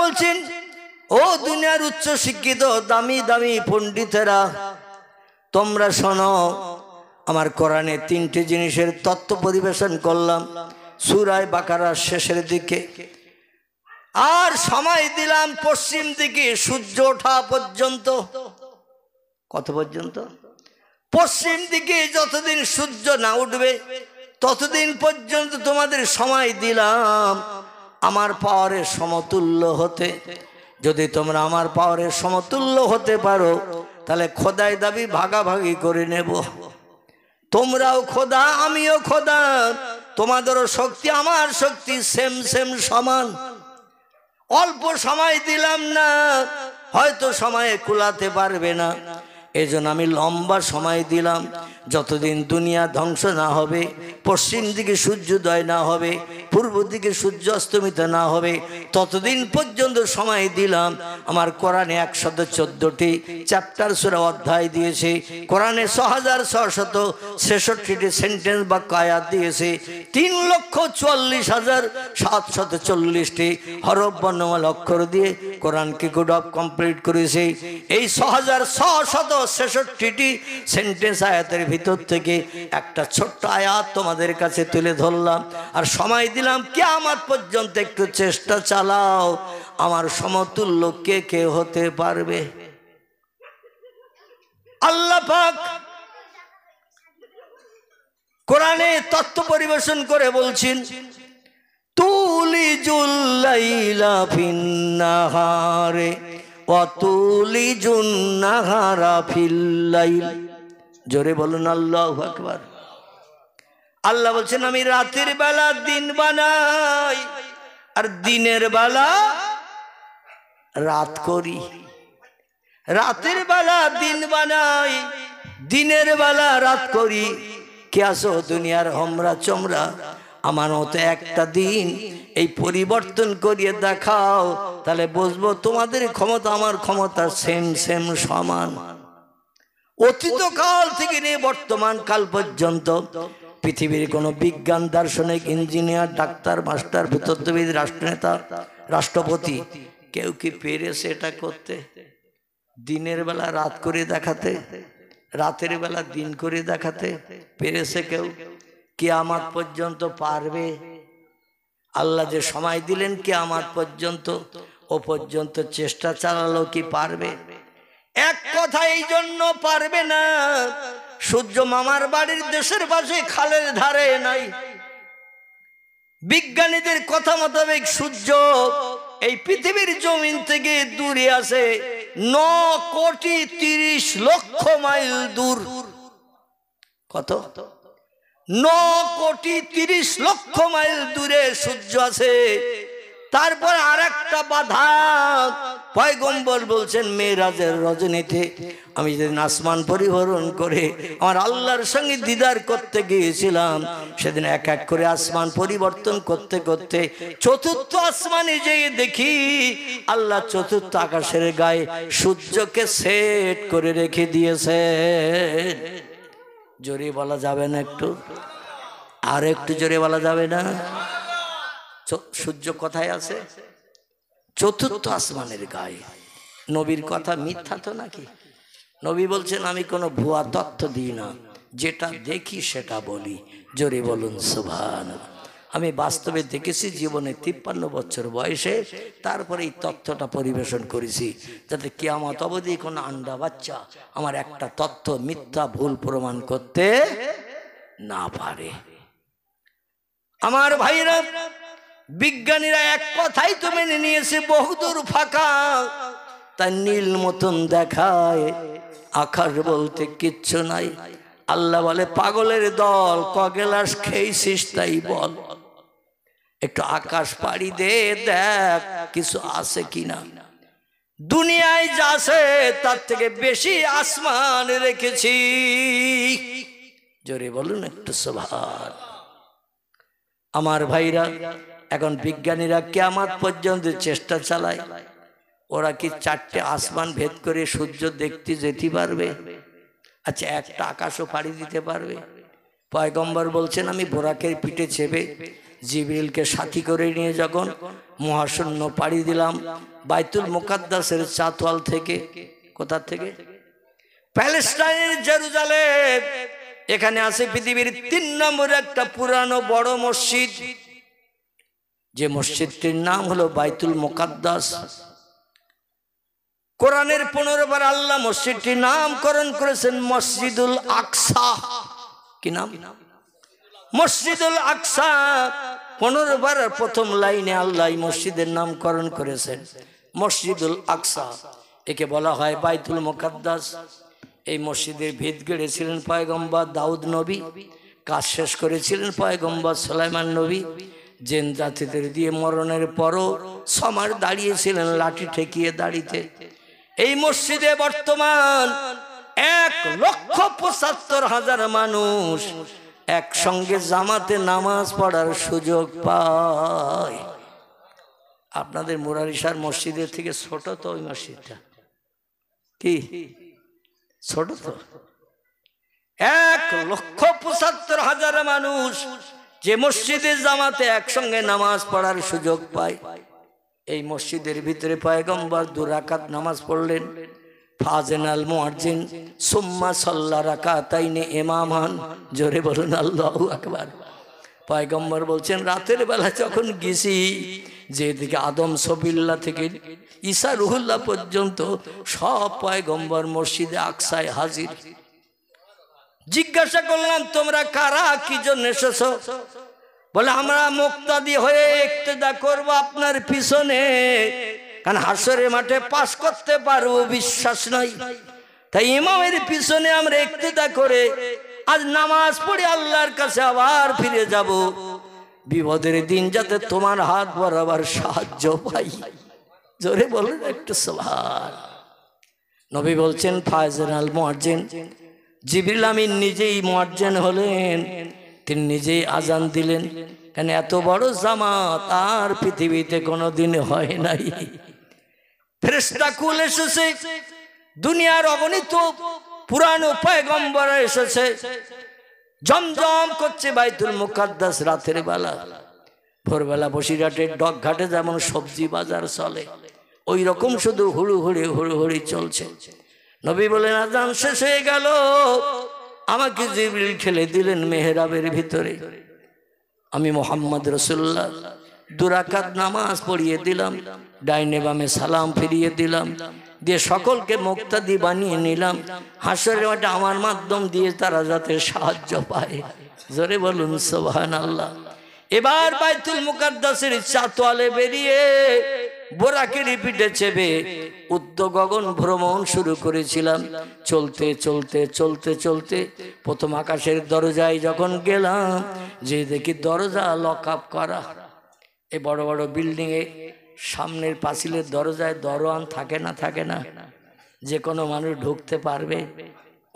বলছেন, ও দুনিয়ার উচ্চ শিক্ষিত দামি দামি পণ্ডিতেরা, তোমরা শোনো, আমার কোরআনে তিনটে জিনিসের তত্ত্ব পরিবেশন করলাম সূরা বাকারার শেষের দিকে, আর সময় দিলাম পশ্চিম দিকে সূর্য ওঠা পর্যন্ত। কত পর্যন্ত? পশ্চিম দিকে যতদিন সূর্য না উঠবে ততদিন পর্যন্ত তোমাদের সময় দিলাম আমার পাওয়ারের সমতুল্য হতে। যদি তোমরা আমার পাওয়ারের সমতুল্য হতে পারো তাহলে খোদাই দাবি ভাগাভাগি করে নেব। তোমরাও খোদা, আমিও খোদা, তোমাদেরও শক্তি আমার শক্তি সেম সেম সমান। অল্প সময় দিলাম না, হয়তো সময়ে কুলাতে পারবে না, এজন্য আমি লম্বা সময় দিলাম। যতদিন দুনিয়া ধ্বংস না হবে, পশ্চিম দিকে সূর্যোদয় না হবে, পূর্ব দিকে সূর্য অস্তমিত না হবে, ততদিন পর্যন্ত সময় দিলাম। আমার কোরআনে 114টি চ্যাপ্টার সূরা অধ্যায় দিয়েছে, কোরআনে 6663টি সেন্টেন্স বা আয়াত দিয়েছে, 3,44,740টি হরফ বর্ণমালা অক্ষর দিয়ে কোরআনকে কোড অফ কমপ্লিট করেছে। এই 6663টি সেন্টেন্স আয়াতের ভিতর থেকে একটা ছোট্ট আয়াত তোমাদের কাছে তুলে ধরলাম, আর সময় দিলাম কিয়ামত পর্যন্ত একটু চেষ্টা চালাও, আমার সমতুল্য কে কে হতে পারবে। আল্লাহ পাক কোরআনে তত্ত্ব পরিবেশন করে বলছেন, তুলিজুল লাইলা ফিন নাহারে ওয়া তুলিজুন নাহারা ফিল লাইল। জোরে বলুন আল্লাহু আকবার। আল্লাহ বলছেন, আমি রাতের বেলা দিন বানাই আর দিনের বেলা রাত করি। রাতের বেলা দিন বানাই, দিনের বেলা রাত করি। কে আসো দুনিয়ার হোমরা চোমরা, আমার মতো একটা দিন এই পরিবর্তন করিয়ে দেখাও, তাহলে বুঝবো তোমাদের ক্ষমতা আমার ক্ষমতা সেম সেম সমান। অতীত কাল থেকে নিয়ে বর্তমান কাল পর্যন্ত পৃথিবীর কোনো বিজ্ঞান, দার্শনিক, ইঞ্জিনিয়ার, ডাক্তার, মাস্টার, ভূতত্ত্ববিদ, রাষ্ট্রনেতা, রাষ্ট্রপতি কেউ কি পেরেছে এটা করতে? দিনের বেলা রাত করে দেখাতে, রাতের বেলা দিন করে দেখাতে পেরেছে কেউ? কিয়ামত পর্যন্ত পারবে? আল্লাহ যে সময় দিলেন কিয়ামত পর্যন্ত, ও পর্যন্ত চেষ্টা চালালো কি পারবে? এক কথা এই জন্য পারবে না, সূর্য মামার বাড়ির দেশের পাশে খালের ধারে নাই। বিজ্ঞানীদের কথা মোতাবেক সূর্য এই পৃথিবীর জমিন থেকে দূরে আছে 9,30,00,000 মাইল দূর। কত? 9,30,00,000 মাইল দূরে সূর্য আছে। তারপর আরেকটা বাধা, পয়গম্বর বলছেন মেরাজের রজনীতে আমি যেদিন আসমান পরিভ্রমণ করে আমার আল্লাহর সঙ্গে দিদার করতে গিয়েছিলাম, সেদিন এক এক করে আসমান পরিবর্তন করতে করতে চতুর্থ আসমানে যেয়ে দেখি আল্লাহ চতুর্থ আকাশের গায়ে সূর্যকে সেট করে রেখে দিয়েছে। জোরে বলা যাবে না একটু? আর একটু জোরে বলা যাবে না? সূর্য কোথায় আছে? চতুর্থ আসমানের গায়ে। নবীর কথা মিথ্যা তো নাকি? নবী বলছেন, আমি কোনো ভুয়া তথ্য দিই না, যেটা দেখি সেটা বলি। জোরে বলুন সুবহানাল্লাহ। আমি বাস্তবে দেখেছি, জীবনে 53 বছর বয়সে তারপরে এই তথ্যটা পরিবেশন করেছি, যাতে কিয়ামত অবধি কোনো আন্ডা বাচ্চা আমার একটা তথ্য মিথ্যা ভুল প্রমাণ করতে না পারে। আমার ভাইরা, বিজ্ঞানীরা এক কথাই তো মেনে নিয়েছে, বহুদূর ফাঁকা, তাই নীল মতন দেখায়, আকাশ বলতে কিচ্ছু নাই। আল্লাহ বলে, পাগলের দল, কগেলাস খেয়েছিস তাই বল, একটু আকাশ পাড়ি দে, দেখ কিছু আছে কিনা। দুনিয়ায় যা আছে তার থেকে বেশি আসমান রেখেছি। জোরে বলুন একটু সুবহান। আমার ভাইরা, এখন বিজ্ঞানীরা কিয়ামত পর্যন্ত চেষ্টা চালায়, ওরা কি 4টে আসমান ভেদ করে সূর্য দেখতে যেতে পারবে? আচ্ছা, একটা আকাশও পাড়ি দিতে পারবে? পয়গম্বর বলছেন, আমি বোরাকের পিঠে চেপে জিবরিলকে সাথী করে নিয়ে যখন মহাশূন্য পাড়ি দিলাম বাইতুল মুকাদ্দাসের চাতওয়াল থেকে, কোথা থেকে? প্যালেস্টাইনের জেরুজালেম। এখানে আছে পৃথিবীর 3 নম্বর একটা পুরানো বড় মসজিদ, যে মসজিদটির নাম হলো বাইতুল মুকাদ্দাস। কোরআনের 15 বার আল্লাহ মসজিদটির নামকরণ করেছেন মসজিদুল আকসা। কি নাম? মসজিদুল আকসা। 15 বার প্রথম লাইনে আল্লাহ মসজিদের নামকরণ করেছেন মসজিদুল আকসা। একে বলা হয় বাইতুল মুকাদ্দাস। এই মসজিদের ভিত গেড়েছিলেন পয়গম্বর দাউদ নবী, কাজ শেষ করেছিলেন পয়গম্বর সুলাইমান নবী। জিন জাতিদের দিয়ে মরণের পরও সমার দাঁড়িয়েছিলেন লাঠি ঠেকিয়ে দাঁড়িতে। এই মসজিদে বর্তমান 1,75,000 মানুষ একসঙ্গে জামাতে নামাজ পড়ার সুযোগ পায়। আপনাদের মুরারিশার মসজিদের থেকে ছোট তো ওই মসজিদটা, কি ছোট তো? 1,75,000 মানুষ যে মসজিদে জামাতে একসঙ্গে নামাজ পড়ার সুযোগ পায়। এই মসজিদের ভিতরে পয়গম্বর 2 রাকাত নামাজ পড়লেন। ফাজেনাল মুয়াজ্জিন সুম্মা সাল্লা রাকাতাইনে ইমামান। জোরে বলুন আল্লাহু আকবার। পয়গম্বর বলছেন রাতের বেলা যখন গেছি, যেদিকে আদম সবিল্লা থেকে ঈসা রুহুল্লাহ পর্যন্ত সব পয়গম্বর মসজিদে আকসায় হাজির। জিজ্ঞাসা করলাম তোমরা কারা, কি জন্য এসেছো? বলে আমরা মুক্তাদি হয়ে ইক্তেদা করব আপনার পিছনে, কারণ হাসরের মাঠে পাস করতে পারবো বিশ্বাস নাই, তাই ইমামের পিছনে আমরা ইক্তেদা করে আজ নামাজ পড়ে আল্লাহর কাছে আবার ফিরে যাব। বিপদের দিন যাতে তোমার হাত বরাবর সাহায্য পাই। জোরে বলেন একটু সুবহান। নবী বলছেন ফায়জানাল মুয়াজ্জিন, জিবরিল আমিন নিজেই মুয়াজ্জিন হলেন, তিনি নিজেই আজান দিলেন। কেন এত বড় জামাত আর পৃথিবীতে কোনোদিন হয় নাই। ফেরেশতা কুল এসেছে, দুনিয়ার অগণিত পুরানো পয়গম্বর এসেছে। জমজম করছে বাইতুল মুকাদ্দাস রাতের বেলা। ভোরবেলা বসিরহাটের ডকঘাটে যেমন সবজি বাজার চলে, ওই রকম শুধু হুড়ুহুড়ি চলছে। নবী বলেন আজান শেষ হয়ে গেল। আমাকে জিবরিল ঠেলে দিলেন মেহরাবের ভিতরে। আমি মুহাম্মদ রাসূলুল্লাহ 2 রাকাত নামাজ পড়িয়ে দিলাম, ডাইনে বামে সালাম ফিরিয়ে দিলাম, দিয়ে সকলকে মুক্তাদি বানিয়ে নিলাম। হাসরের মাঠে আমার মাধ্যম দিয়ে তারা যাতে সাহায্য পায়। জোরে বলুন সুবহানাল্লাহ। এবার বাইতুল মুকাদ্দাসের চাতওয়ালে বেরিয়ে বোরাকের পিঠে চেপে উদ্যোগগন ভ্রমণ শুরু করেছিলাম। চলতে চলতে চলতে চলতে প্রথম আকাশের দরজায় যখন গেলাম, যে দেখি দরজা লক আপ করা। এই বড় বড় বিল্ডিং এ সামনের পাঁচিলের দরজায় দরওয়ান থাকে না? থাকে না? যে কোনো মানুষ ঢুকতে পারবে,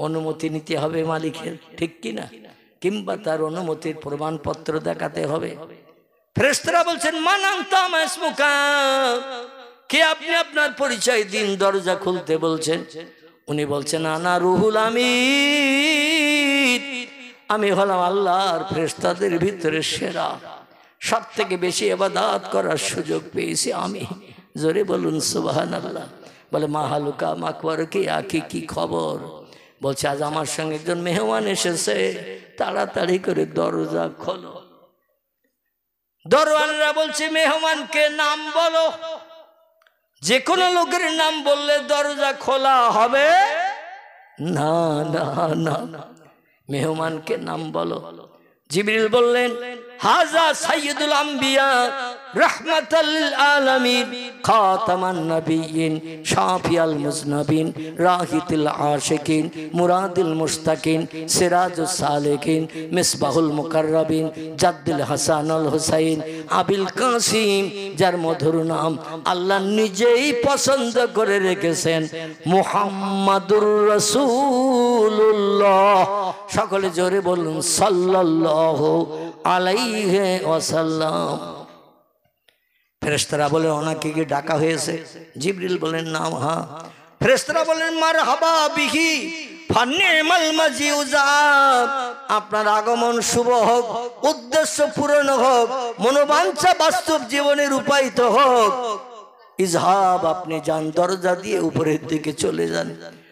অনুমতি নিতে হবে মালিকের, ঠিক কি না? কিংবা তার অনুমতির প্রমাণপত্র দেখাতে হবে। ফেরেশতারা বলছেন মান আনতা মা ইসমুকা, কে আপনি, আপনার পরিচয় দিন। দরজা খুলতে বলছেন। উনি বলছেন আনা রুহুল আমিন, আমি হলাম আল্লাহর ফেরেশতাদের ভিতরে সেরা, সব থেকে বেশি ইবাদত করার সুযোগ পেয়েছি আমি। জোরে বলুন সুবহানাল্লাহ। বলে মা হালুকা মাকবার কি আকি, কি খবর? বলছে আজ আমার সঙ্গে একজন মেহমান এসেছে, তাড়াতাড়ি করে দরজা খোলো। দরওয়ানরা বলছে মেহমানকে নাম বলো। যে কোনো লোকের নাম বললে দরজা খোলা হবে না। না না, মেহমানকে নাম বলো। জিবরিল বললেন হাজা সাইয়্যিদুল আম্বিয়া রাহমাতাল লিল আলামিন খাতামান নবিয়্যিন শাফিয়াল মুজনাবিন রাহিতুল আশিকিন মুরাদিল মুশতাকিন সিরাজুস সালিকিন মিসবাহুল মুকাররাবিন জাদ্দুল হাসানুল হুসাইন আবিল কাসিম, যার মধুর নাম আল্লাহ নিজেই পছন্দ করে রেখেছেন মুহাম্মাদুর রাসূলুল্লাহ। সকলে জোরে বলুন সাল্লাল্লাহু আলাইহি ওয়াসাল্লাম। ফেরেশতারা বলেন ওনাকে কি ডাকা হয়েছে? জিবরিল বলেন নাম হ্যাঁ। ফেরেশতারা বলেন মারহাবা বিহি ফান্নিমাল মাজিউজা, আপনার আগমন শুভ হোক, উদ্দেশ্য পূরণ হোক, মনোবাঞ্ছা বাস্তব জীবনে রূপায়িত হোক। ইজহাব, আপনি যান, দরজা দিয়ে উপরের দিকে চলে যান।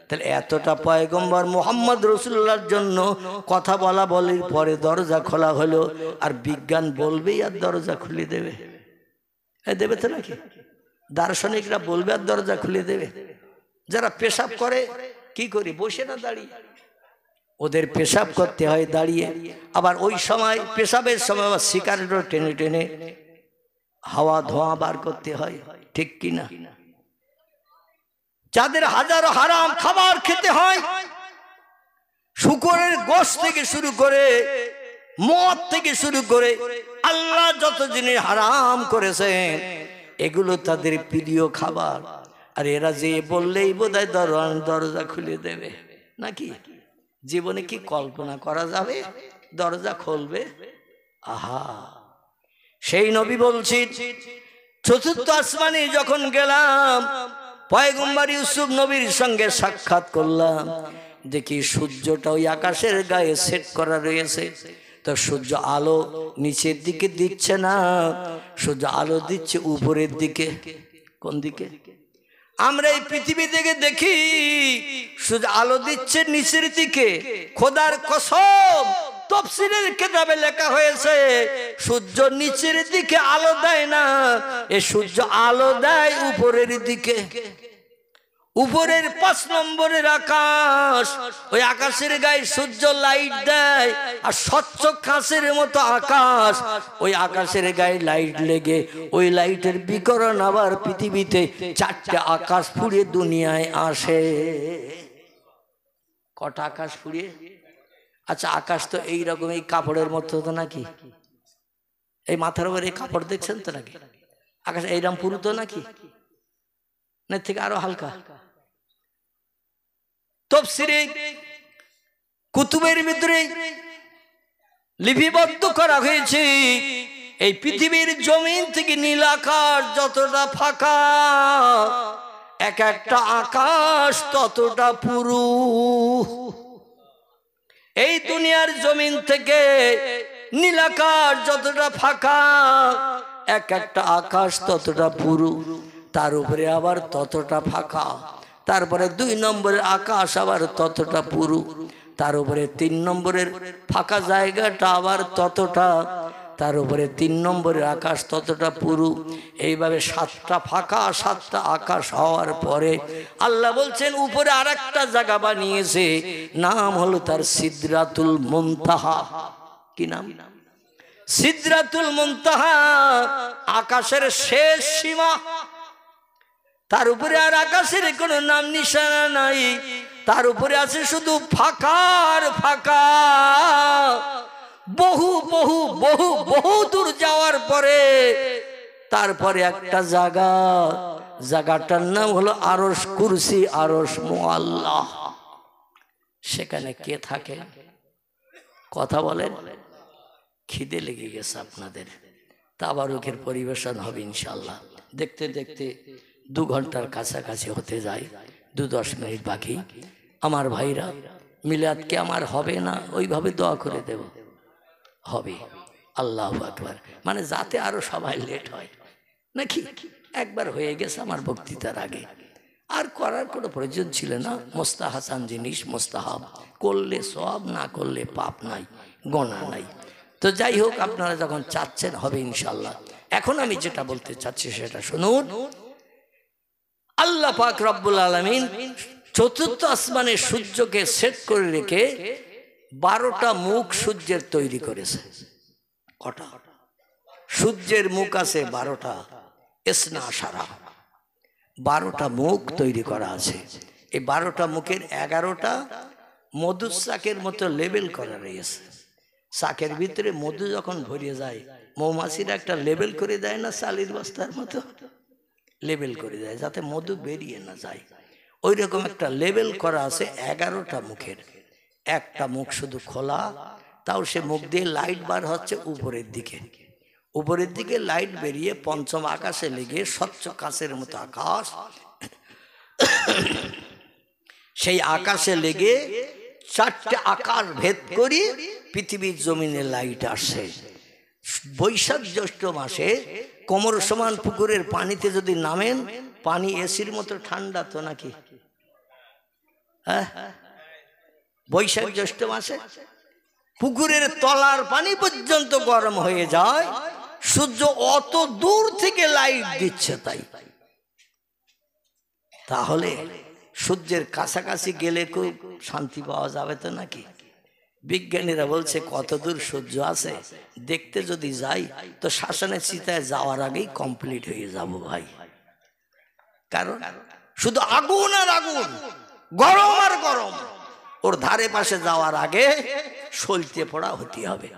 তাহলে এতটা পয়গম্বর মুহাম্মদ রাসূলুল্লাহর জন্য কথা বলা বলির পরে দরজা খোলা হলো, আর বিজ্ঞান বলবেই আর দরজা খুলে দেবে? দেবে তো নাকি? দার্শনিকরা বলবে আর দরজা খুলে দেবে? যারা পেশাব করে কি করি, বসে না দাঁড়িয়ে? ওদের পেশাব করতে হয় দাঁড়িয়ে, আবার ওই সময় পেশাবের সময় আবার সিগারেটও টেনে টেনে হাওয়া ধোঁয়া বার করতে হয়, ঠিক কিনা? যাদের হাজারো হারাম খাবার খেতে হয়, শুকরের গোশত থেকে শুরু করে, মদ থেকে শুরু করে, আল্লাহ যত জিনিস হারাম করেছেন এগুলো তাদের প্রিয় খাবার। আর এরা যে বললেই বোধহয় দরজা খুলে দেবে নাকি? জীবনে কি কল্পনা করা যাবে দরজা খুলবে? আহা, সেই নবী বলছি, চতুর্থ আসমানে যখন গেলাম, পয়গম্বর ইউসুফ নবীর সঙ্গে সাক্ষাৎ করলাম, দেখি সূর্যটা ওই আকাশের গায়ে সেট করা রয়েছে। তো সূর্য আলো নিচের দিকে দিচ্ছে না, সূর্য আলো দিচ্ছে উপরের দিকে। কোন দিকে? আমরা এই পৃথিবী থেকে দেখি সূর্য আলো দিচ্ছে নিচের দিকে। খোদার কসম, তাফসীরের কিতাবে লেখা হয়েছে সূর্য নিচের দিকে আলো দেয় না, এ সূর্য আলো দেয় উপরের দিকে। উপরের 5 নম্বরের আকাশ, ওই আকাশের গায়ে সূর্য লাইট দেয়, আর স্বচ্ছ কাঁচের মতো আকাশ, ওই আকাশের গায়ে লাইট লেগে ওই লাইটের বিকিরণ আবার পৃথিবীতে 4টে আকাশ ফুরিয়ে দুনিয়ায় আসে। কটা আকাশ ফুরিয়ে? আচ্ছা, আকাশ তো এইরকম এই কাপড়ের মতো তো নাকি? এই মাথার উপর এই কাপড় দেখছেন তো নাকি? আকাশ এইরকম পুরু তো নাকি? না থেকে আরো হালকা? তাফসীরে কুতুবের ভিতরে লিপিবদ্ধ করা হয়েছে, এই পৃথিবীর জমিন থেকে নীল আকাশ যতটা ফাঁকা, এক একটা আকাশ ততটা পুরু। এই দুনিয়ার জমিন থেকে নীল আকাশ যতটা ফাঁকা, এক একটা আকাশ ততটা পুরু, তার উপরে আবার ততটা ফাঁকা, তারপরে 2 নম্বরের আকাশ আবার ততটা পুরু, তার উপরে 3 নম্বরের ফাঁকা জায়গাটা আবার ততটা, তার উপরে 3 নম্বরের আকাশ ততটা পুরু। এইভাবে 7টা ফাঁকা 7টা আকাশ হওয়ার পরে আল্লাহ বলছেন উপরে আরেকটা জায়গা বানিয়েছে, নাম হলো তার সিদরাতুল মুনতাহা। কি নাম? সিদরাতুল মুনতাহা, আকাশের শেষ সীমা। তার উপরে আর আকাশের কোনো নাম নিশানা নাই, তার উপরে আছে শুধু ফাঁকার ফাঁকা। বহু বহু বহু বহু দূর যাওয়ার পরে তারপরে একটা জায়গা, জায়গাটার নাম হলো আরশ কুরসি, আরশ মুআল্লাহ। সেখানে কে থাকে? কথা বলেন। খিদে লেগে গেছে আপনাদের, তাবারুকের পরিবেশন হবে ইনশাআল্লাহ। দেখতে দেখতে 2 ঘন্টার কাছাকাছি হতে যায়, 2-10 মিনিট বাকি। আমার ভাইরা, মিলাদকে আমার হবে না, ওইভাবে দোয়া করে দেব, হবে। আল্লাহু আকবার। মানে যাতে আরো সবাই লেট হয় নাকি? একবার হয়ে গেছে আমার বক্তৃতার আগে, আর করার কোনো প্রয়োজন ছিল না। মুস্তাহাসান জিনিস মুস্তাহাব, করলে সওয়াব, না করলে পাপ নাই, গোনা নাই। তো যাই হোক, আপনারা যখন চাচ্ছেন হবে ইনশাআল্লাহ। এখন আমি যেটা বলতে চাচ্ছি সেটা শুনুন। আল্লাহ পাক রব্বুল আলামিন চতুর্থ আসমানে সূর্যকে সেট করে রেখে 12টা মুখ সূর্যের তৈরি করেছে। কটা? সূর্যের মুখ আছে 12টা, ইসনা আশারা, 12টা মুখ তৈরি করা আছে। এই 12টা মুখের 11টা মধুর চাকের মতো লেবেল করা রয়েছে। চাকের ভিতরে মধু যখন ভরে যায়, মৌমাছিরা একটা লেবেল করে দেয় না, চালের বস্তার মতো লেবেল করে দেয় যাতে মধু বেরিয়ে না যায়। ওই রকম একটা লেবেল করা আছে 11টা মুখের। একটা মুখ শুধু খোলা, তাও সে মুখ দিয়ে লাইট বার হচ্ছে উপরের দিকে। উপরের দিকে লাইট বেরিয়ে 5ম আকাশে লেগে স্বচ্ছ কাঁচের মতো আকাশ, সেই আকাশে লেগে চারটে আকার ভেদ করি পৃথিবীর জমিনে লাইট আসে। বৈশাখ জ্যৈষ্ঠ মাসে কোমর সমান পুকুরের পানিতে যদি নামেন, পানি এসির মতো ঠান্ডা তো নাকি? হ্যাঁ, বৈশাখ জ্যৈষ্ঠ মাসে পুকুরের তলার পানি পর্যন্ত গরম হয়ে যায়। সূর্য অত দূর থেকে লাইট দিচ্ছে তাই। তাহলে সূর্যের কাছাকাছি গেলে খুব শান্তি পাওয়া যাবে তো নাকি? বিজ্ঞানীরা বলছে কত দূর সূর্য আছে দেখতে যদি যাই তো শ্মশানের চিতায় যাওয়ার আগেই কমপ্লিট হয়ে যাব ভাই। কারণ শুধু আগুন আর আগুন, গরম আর গরম, ওর ধারে পাশে যাওয়ার আগে সলতে পড়া হতে হবে।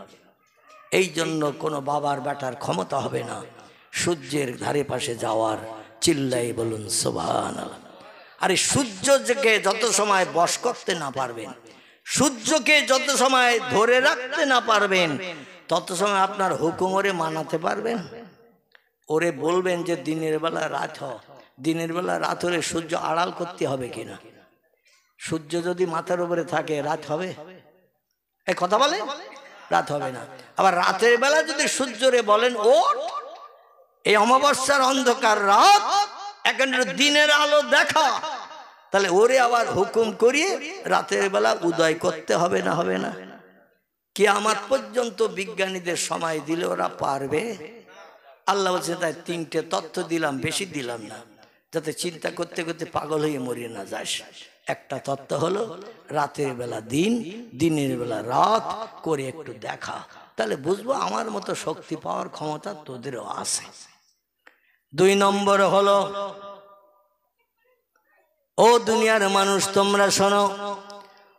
এই জন্য কোনো বাবার বেটার ক্ষমতা হবে না সূর্যের ধারে পাশে যাওয়ার। চিল্লাই বলুন সুবহানাল্লাহ। আরে সূর্যকে যত সময় বশ করতে না পারবেন, সূর্যকে যত সময় ধরে রাখতে না পারবেন, তত সময় আপনার হুকুম ওরে মানাতে পারবেন? ওরে বলবেন যে দিনের বেলা রাত হ, দিনের বেলা রাত হলে সূর্য আড়াল করতে হবে কিনা? সূর্য যদি মাথার উপরে থাকে রাত হবে? এই কথা বলে রাত হবে না। আবার রাতের বেলা যদি সূর্যরে বলেন ওঠ, এই অমাবস্যার অন্ধকার রাত এখন দিনের আলো দেখা, তাহলে ওরে আবার হুকুম করিয়ে রাতের বেলা উদয় করতে হবে না? হবে না? কিয়ামত পর্যন্ত বিজ্ঞানীদের সময় দিলে ওরা পারবে? আল্লাহ বলছে তাই তিনটে তথ্য দিলাম, বেশি দিলাম না, যাতে চিন্তা করতে করতে পাগল হয়ে মরিয়ে না যাস। একটা তত্ত্ব হলো রাতের বেলা দিন, দিনের বেলা রাত করে একটু দেখা, তাহলে বুঝবো আমার মতো শক্তি পাওয়ার ক্ষমতা তোদেরও আছে। 2 নম্বর হলো, ও দুনিয়ার মানুষ তোমরা শোনো,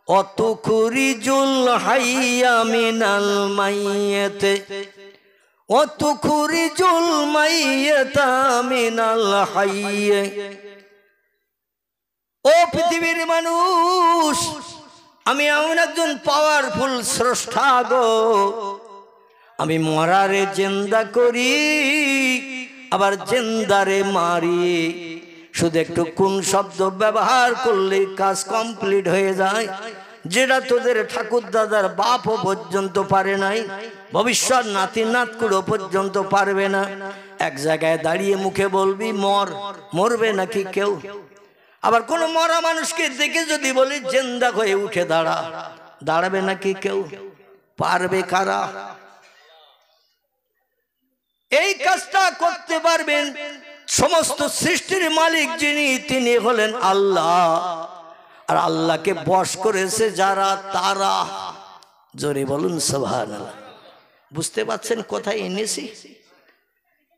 অতুখরিজুল হাইয়া মিনাল মাইয়াতে অতুখরিজুল মাইয়াতা মিনাল হাইয়ে। ও পৃথিবীর মানুষ, আমি এমন একজন পাওয়ারফুল স্রষ্টা গো, আমি মরারে জিন্দা করি আবার জিন্দারে মারি। শুধু একটু কোন শব্দ ব্যবহার করলে কাজ কমপ্লিট হয়ে যায়, যেটা তোদের ঠাকুর দাদার বাপও পর্যন্ত পারে নাই, ভবিষ্যৎ নাতি নাতকুড়ো পর্যন্ত পারবে না। এক জায়গায় দাঁড়িয়ে মুখে বলবি মর, মরবে নাকি কেউ? আবার কোন মরা মানুষকে দেখে যদি বলি জিন্দা হয়ে উঠে দাঁড়া, দাঁড়াবে নাকি কেউ? পারবে কারা? এই কাজটা করতে পারবেন সমস্ত সৃষ্টির মালিক যিনি, তিনি হলেন আল্লাহ। আর আল্লাহকে বশ করেছে যারা, তারা জোরে বলুন সুবহানাল্লাহ। বুঝতে পারছেন কোথায় এনেছি?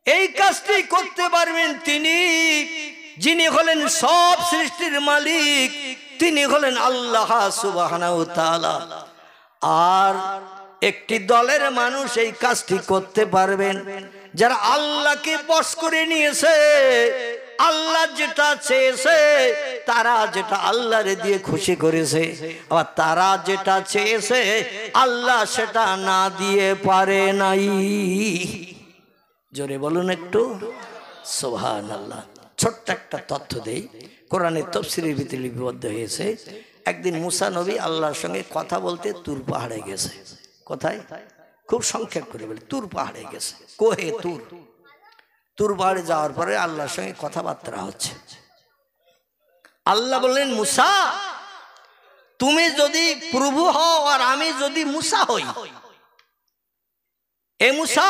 এই কাজটি করতে পারবেন তিনি যিনি হলেন সব সৃষ্টির মালিক, তিনি হলেন আল্লাহ সুবহানাহু ওয়া তাআলা। আর একটি দলের মানুষ এই কাজটি করতে পারবেন যারা আল্লাহকে বশ করে নিয়েছে, আল্লাহ যেটা চেয়েছে, তারা যেটা আল্লাহরে দিয়ে খুশি করেছে, আবার তারা যেটা চেয়েছে আল্লাহ সেটা না দিয়ে পারে নাই। জোরে বলুন একটু সুবহানাল্লাহ। ছোট্ট একটা তথ্য দেই, কোরআনের তাফসীরের ভিতরে লিপিবদ্ধ হয়েছে। একদিন মুসা নবী আল্লাহর সঙ্গে কথা বলতে তুর পাহাড়ে গেছে। কোথায়? খুব সংক্ষেপ করে বলি, তুর পাহাড়ে গেছে। কোহে তুর, তুর পাহাড়ে যাওয়ার পরে আল্লাহর সঙ্গে কথাবার্তা হচ্ছে। আল্লাহ বললেন মুসা, তুমি যদি প্রভু হও আর আমি যদি মুসা হই, এ মুসা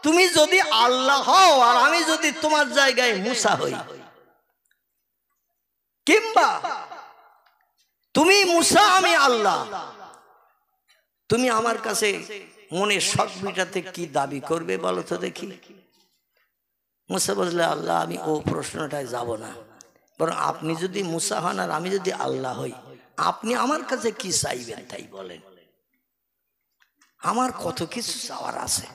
তুমি যদি আল্লাহ হও আর আমি যদি তোমার জায়গায় মুসা হই, কিংবা তুমি মুসা আমি আল্লাহ, তুমি আমার কাছে মনে শখ মিটাতে কি দাবি করবে বলো তো দেখি? মুসা বললে আল্লাহ আমি ও প্রশ্নটায় যাব না, বরং আপনি যদি মুসা হন আর আমি যদি আল্লাহ হই, আপনি আমার কাছে কি চাইবেন তাই বলেন। আমার কত কিছু চাওয়ার আছে,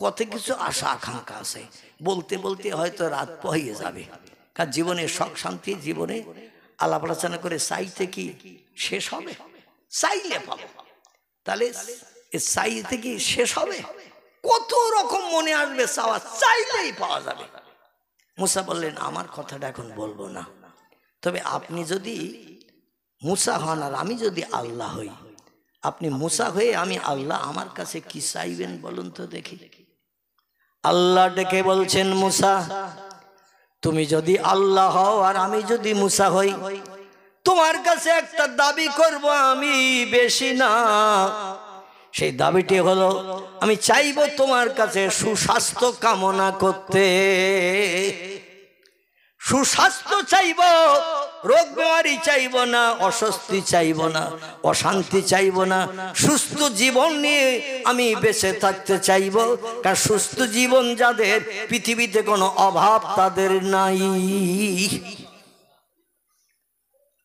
কত কিছু আশা আকাঙ্ক্ষা আছে, বলতে বলতে হয়তো রাত পোহাইয়ে যাবে। কারণ জীবনে শখ শান্তি, জীবনে আলাপ আলোচনা করে চাইতে কি শেষ হবে? চাইলে পাবো, তাহলে চাইতে কি শেষ হবে? কত রকম মনে আসবে চাওয়া, চাইলেই পাওয়া যাবে। মুসা বললেন আমার কথাটা এখন বলবো না, তবে আপনি যদি মুসা হন আর আমি যদি আল্লাহ হই, আপনি মুসা হয়ে আমি আল্লাহ, আমার কাছে কি চাইবেন বলুন তো দেখি। আল্লাহ ডেকে বলছেন, মুসা তুমি যদি আল্লাহ হও আর আমি যদি মুসা হই, তোমার কাছে একটা দাবি করব আমি, বেশি না। সেই দাবিটি হলো, আমি চাইবো তোমার কাছে সুস্বাস্থ্য কামনা করতে। সুস্বাস্থ্য চাইব, রোগ বেমারি চাইব না, অস্বস্তি চাইব না, অশান্তি চাইব না, সুস্থ জীবন নিয়ে আমি বেঁচে থাকতে চাইব। কারণ সুস্থ জীবন যাদের, পৃথিবীতে কোনো অভাব তাদের নাই।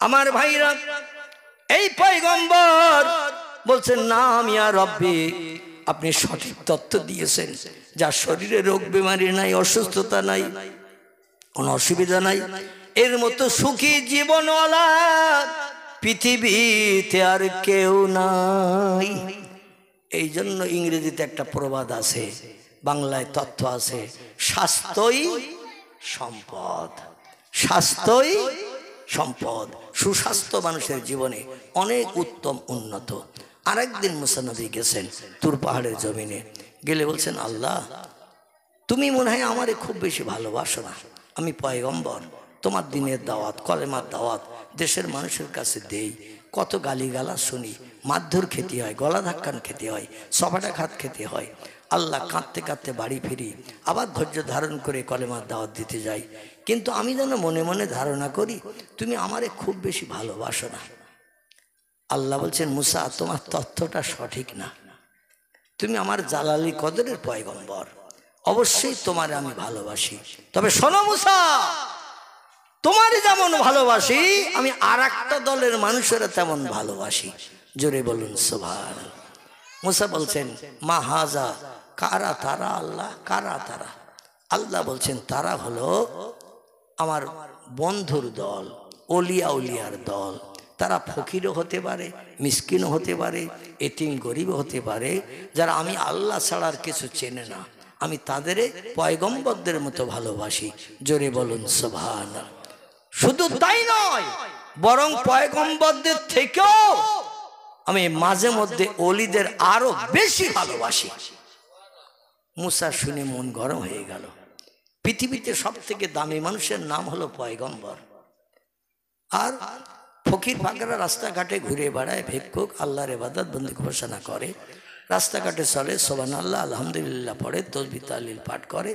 আমার ভাইরা, এই পয়গম্বর বলছেন, না আমি আর রব্বি, আপনি সঠিক তথ্য দিয়েছেন, যার শরীরে রোগ বেমারি নাই, অসুস্থতা নাই, কোনো অসুবিধা নাই, এর মতো সুখী জীবনওয়ালা পৃথিবীতে আর কেউ নাই। এই জন্য ইংরেজিতে একটা প্রবাদ আছে, বাংলায় তথ্য আছে, স্বাস্থ্যই সম্পদ। স্বাস্থ্যই সম্পদ। সুস্বাস্থ্য মানুষের জীবনে অনেক উত্তম, উন্নত। আরেকদিন মুসা নবী গেছেন তুর পাহাড়ের জমিনে, গেলে বলছেন, আল্লাহ তুমি মনে হয় আমারে খুব বেশি ভালোবাসো না, আমি পয়গম্বর, তোমার দিনের দাওয়াত, কলেমার দাওয়াত দেশের মানুষের কাছে দেই, কত গালিগালাজ শুনি, মারধর খেতে হয়, গলা ধাক্কান খেতে হয়, সফাটা খাত খেতে হয়। আল্লাহ কাঁদতে কাঁদতে বাড়ি ফিরি, আবার ধৈর্য ধারণ করে কলেমার দাওয়াত দিতে যাই, কিন্তু আমি যেন মনে মনে ধারণা করি তুমি আমারে খুব বেশি ভালোবাসো না। আল্লাহ বলছেন, মুসা তোমার তথ্যটা সঠিক না, তুমি আমার জালালি কদরের পয়গম্বর, অবশ্যই তোমারে আমি ভালোবাসি, তবে শোনো মুসা, তোমার যেমন ভালোবাসি আমি আর একটা দলের মানুষেরা তেমন ভালোবাসি। জোরে বলুন সুবহানাল্লাহ। মুসা বলছেন, মা হাজা, কারা তারা? আল্লাহ, কারা তারা? আল্লাহ বলছেন, তারা হলো আমার বন্ধুর দল, ওলিয়া উলিয়ার দল। তারা ফকিরও হতে পারে, মিসকিনও হতে পারে, এতিম গরিব হতে পারে, যারা আমি আল্লাহ ছাড়ার কিছু চেনে না, আমি তাদের পয়গম্বরদের মতো ভালোবাসি। জোরে বলুন সুবহানাল্লাহ। শুধু তাই নয়, বরং পয়গম্বরদের থেকেও আমি মাঝে মধ্যে ওলিদের আরো বেশি ভালোবাসি। মুসা শুনে মন গরম হয়ে গেল। পৃথিবীতে সব থেকে দামি মানুষের নাম হলো পয়গম্বর। আর ফকির ফাকরা রাস্তাঘাটে ঘুরে বেড়ায়, ভিক্ষুক, আল্লাহর ইবাদত বন্দি ঘোষণা করে, রাস্তাঘাটে চলে, সুবহানাল্লাহ আলহামদুলিল্লাহ পড়ে, তাসবিহ তাহলিল পাঠ করে,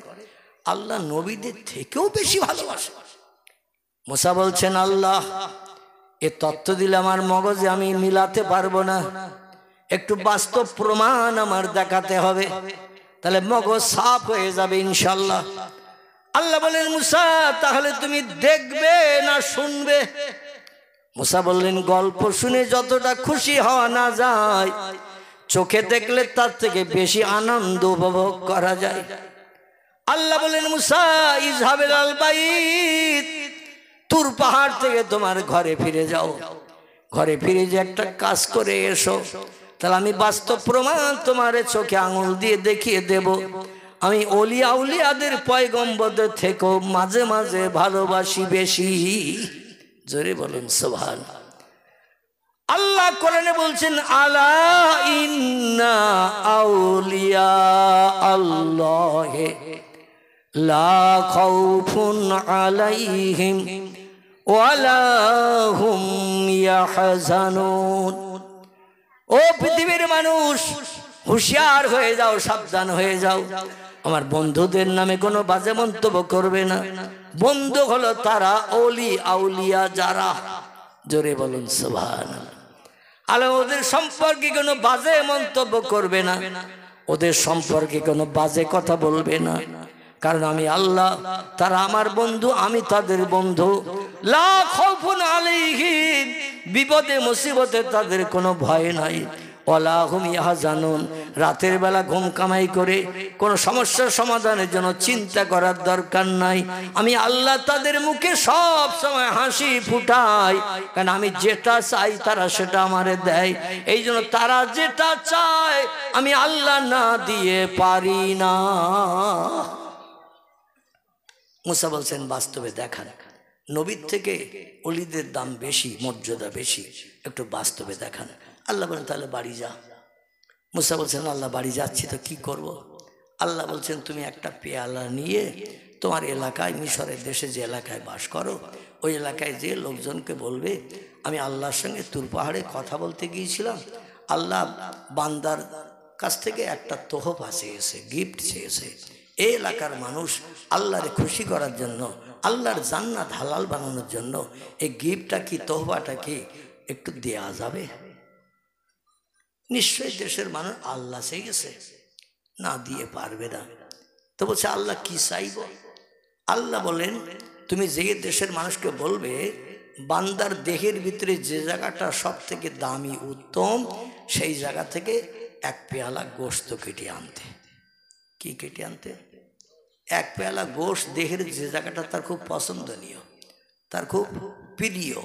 আল্লাহ নবীদের থেকেও বেশি ভালোবাসে। মুসা বলছেন, আল্লাহ এ তত্ত্ব দিলে আমার মগজে আমি মিলাতে পারবো না, একটু বাস্তব প্রমাণ আমার দেখাতে হবে, তাহলে মগজ সাফ হয়ে যাবে ইনশাল্লাহ। আল্লাহ বলেন, মুসা তাহলে তুমি দেখবে না শুনবে? মুসা বললেন, গল্প শুনে যতটা খুশি হওয়া না যায়, চোখে দেখলে তার থেকে বেশি আনন্দ উপভোগ করা যায়। আল্লাহ বলেন, মুসা ইজহাবিল আল বাইত, তুর পাহাড় থেকে তোমার ঘরে ফিরে যাও, ঘরে ফিরে যে একটা কাজ করে এসো, তাহলে আমি বাস্তব প্রমাণ তোমার চোখে আঙুল দিয়ে দেখিয়ে দেব, আমি ওলিয়া উলিয়াদের পয়গম্বরদের থেকেও মাঝে মাঝে ভালোবাসি বেশি। জোরে বলুন সুবহানাল্লাহ। আল্লাহ কোরআনে বলছেন, আলা ইন্না আউলিয়া আল্লাহ লা খাউফুন আলাইহিম ওয়ালা হুম ইয়াহজানুন। ও পৃথিবীর মানুষ, হুঁশিয়ার হয়ে যাও, সাবধান হয়ে যাও, আমার বন্ধুদের নামে কোনো বাজে মন্তব্য করবে না। বন্ধু হলো তারা, ওলি আউলিয়া যারা। জোরে বলুন সুবহানাল্লাহ। আল্লাহ ওদের সম্পর্কে কোনো বাজে মন্তব্য করবে না, ওদের সম্পর্কে কোনো বাজে কথা বলবে না, কারণ আমি আল্লাহ, তারা আমার বন্ধু, আমি তাদের বন্ধু। লা খাউফুন আলাইহিম, বিপদে মুসিবতে তাদের কোনো ভয় নাই, ওয়ালা হুম ইয়াহজানুন, রাতের বেলা ঘুম কামাই করে কোনো সমস্যার সমাধানের জন্য চিন্তা করার দরকার নাই। আমি আল্লাহ তাদের মুখে সব সময় হাসি ফুটাই, কারণ আমি যেটা চাই তারা সেটা আমারে দেয়। এই জন্য তারা যেটা চায় আমি আল্লাহ না দিয়ে পারি না। মুসা বলছেন, বাস্তবে দেখান। নবীর থেকে অলিদের দাম বেশি, মর্যাদা বেশি, একটু বাস্তবে দেখান। আল্লাহ বলেন তাহলে বাড়ি যা। মুসা বলছেন আল্লাহ বাড়ি যাচ্ছি তো কি করব? আল্লাহ বলছেন তুমি একটা পেয়ালা নিয়ে তোমার এলাকায়, মিশরের দেশে যে এলাকায় বাস করো, ওই এলাকায় যে লোকজনকে বলবে আমি আল্লাহর সঙ্গে তুর পাহাড়ে কথা বলতে গিয়েছিলাম, আল্লাহ বান্দার কাছ থেকে একটা তোহফা চেয়েছে, গিফট চেয়েছে। এই এলাকার মানুষ আল্লাহরে খুশি করার জন্য, আল্লাহর জান্নাত হালাল বানানোর জন্য এই গিফটটা কি, তোহফাটা কি একটু দেয়া যাবে? নিশ্চয়ই দেশের মানুষ আল্লাহ চেয়েছে, না দিয়ে পারবে না। তো বলছে আল্লাহ কি চাইব? আল্লাহ বলেন তুমি যে দেশের মানুষকে বলবে বান্দার দেহের ভিতরে যে জায়গাটা সব থেকে দামি উত্তম, সেই জায়গা থেকে এক পেয়ালা গোশত কেটে আনতে। কি কেটে আনতে? এক পেয়ালা গোশত, দেহের যে জায়গাটা তার খুব পছন্দনীয়, তার খুব প্রিয়,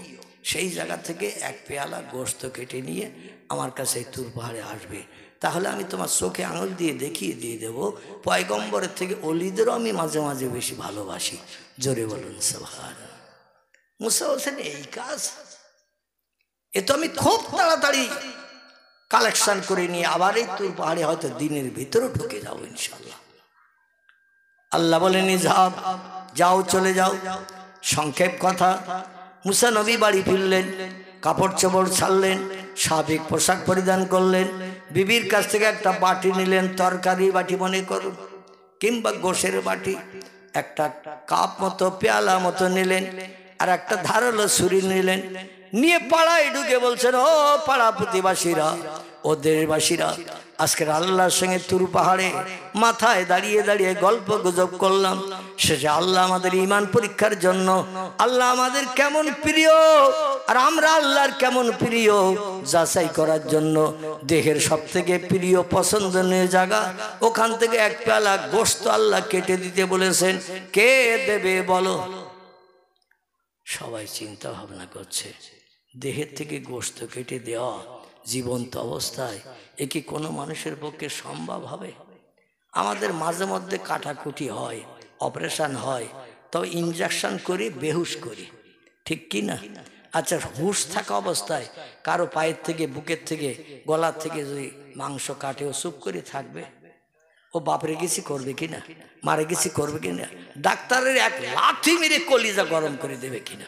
সেই জায়গা থেকে এক পেয়ালা গোশত কেটে নিয়ে আমার কাছে তুর পাহাড়ে আসবে। তাহলে আমি তোমার চোখে আঙুল দিয়ে দেখিয়ে দিয়ে দেবো পয়গম্বরের থেকে অলিদেরও আমি মাঝে মাঝে বেশি ভালোবাসি। জোরে বলুন সুবহানাল্লাহ। মুসা বলছেন এই কাজ, এ তো আমি খুব তাড়াতাড়ি কালেকশন করে নিয়ে আবার এই তুর পাহাড়ে হয়তো দিনের ভিতরে ঢুকে যাবো ইনশাল্লাহ। আল্লাহ বলেন যাও, যাও চলে যাও। সংক্ষেপ কথা, মুসা নবী বাড়ি ফিরলেন, কাপড় চোপড় ছাড়লেন, স্বাভাবিক পোশাক পরিধান করলেন, বিবির কাছ থেকে একটা বাটি নিলেন, তরকারি বাটি মনে করুন, কিংবা গোশের বাটি, একটা কাপ মতো পেয়ালা মতো নিলেন, আর একটা ধারালো ছুরি নিলেন, নিয়ে পাড়ায় ঢুকে বলছেন ও পাড়া প্রতিবাসীরা, ও দেশবাসীরা, আজকের আল্লাহর সঙ্গে তুর পাহাড়ে মাথায় দাঁড়িয়ে দাঁড়িয়ে গল্প গুজব করলাম, শেষে আল্লাহ আমাদের ঈমান পরীক্ষার জন্য আল্লাহ আমাদের কেমন প্রিয় আর আমরা আল্লাহর কেমন প্রিয় যাচাই করার জন্য দেহের সব থেকে প্রিয় পছন্দনীয় জায়গা, ওখান থেকে এক পেয়ালা গোশত আল্লাহ কেটে দিতে বলেছেন। কে দেবে বলো? সবাই চিন্তা ভাবনা করছে, দেহের থেকে গোশত কেটে দেওয়া জীবন্ত অবস্থায় এ কি কোনো মানুষের পক্ষে সম্ভব হবে? আমাদের মাঝে মধ্যে কাটাকুটি হয়, অপারেশন হয়, তবে ইনজেকশন করি, বেহুশ করি, ঠিক কি না? আচ্ছা, হুশ থাকা অবস্থায় কারো পায়ের থেকে, বুকের থেকে, গলার থেকে যদি মাংস কাটে, ও চুপ করে থাকবে? ও বাপরে গেছি করবে কিনা, মারে গেছি করবে কিনা, ডাক্তারের এক লাথি মেরে কলিজা গরম করে দেবে কিনা?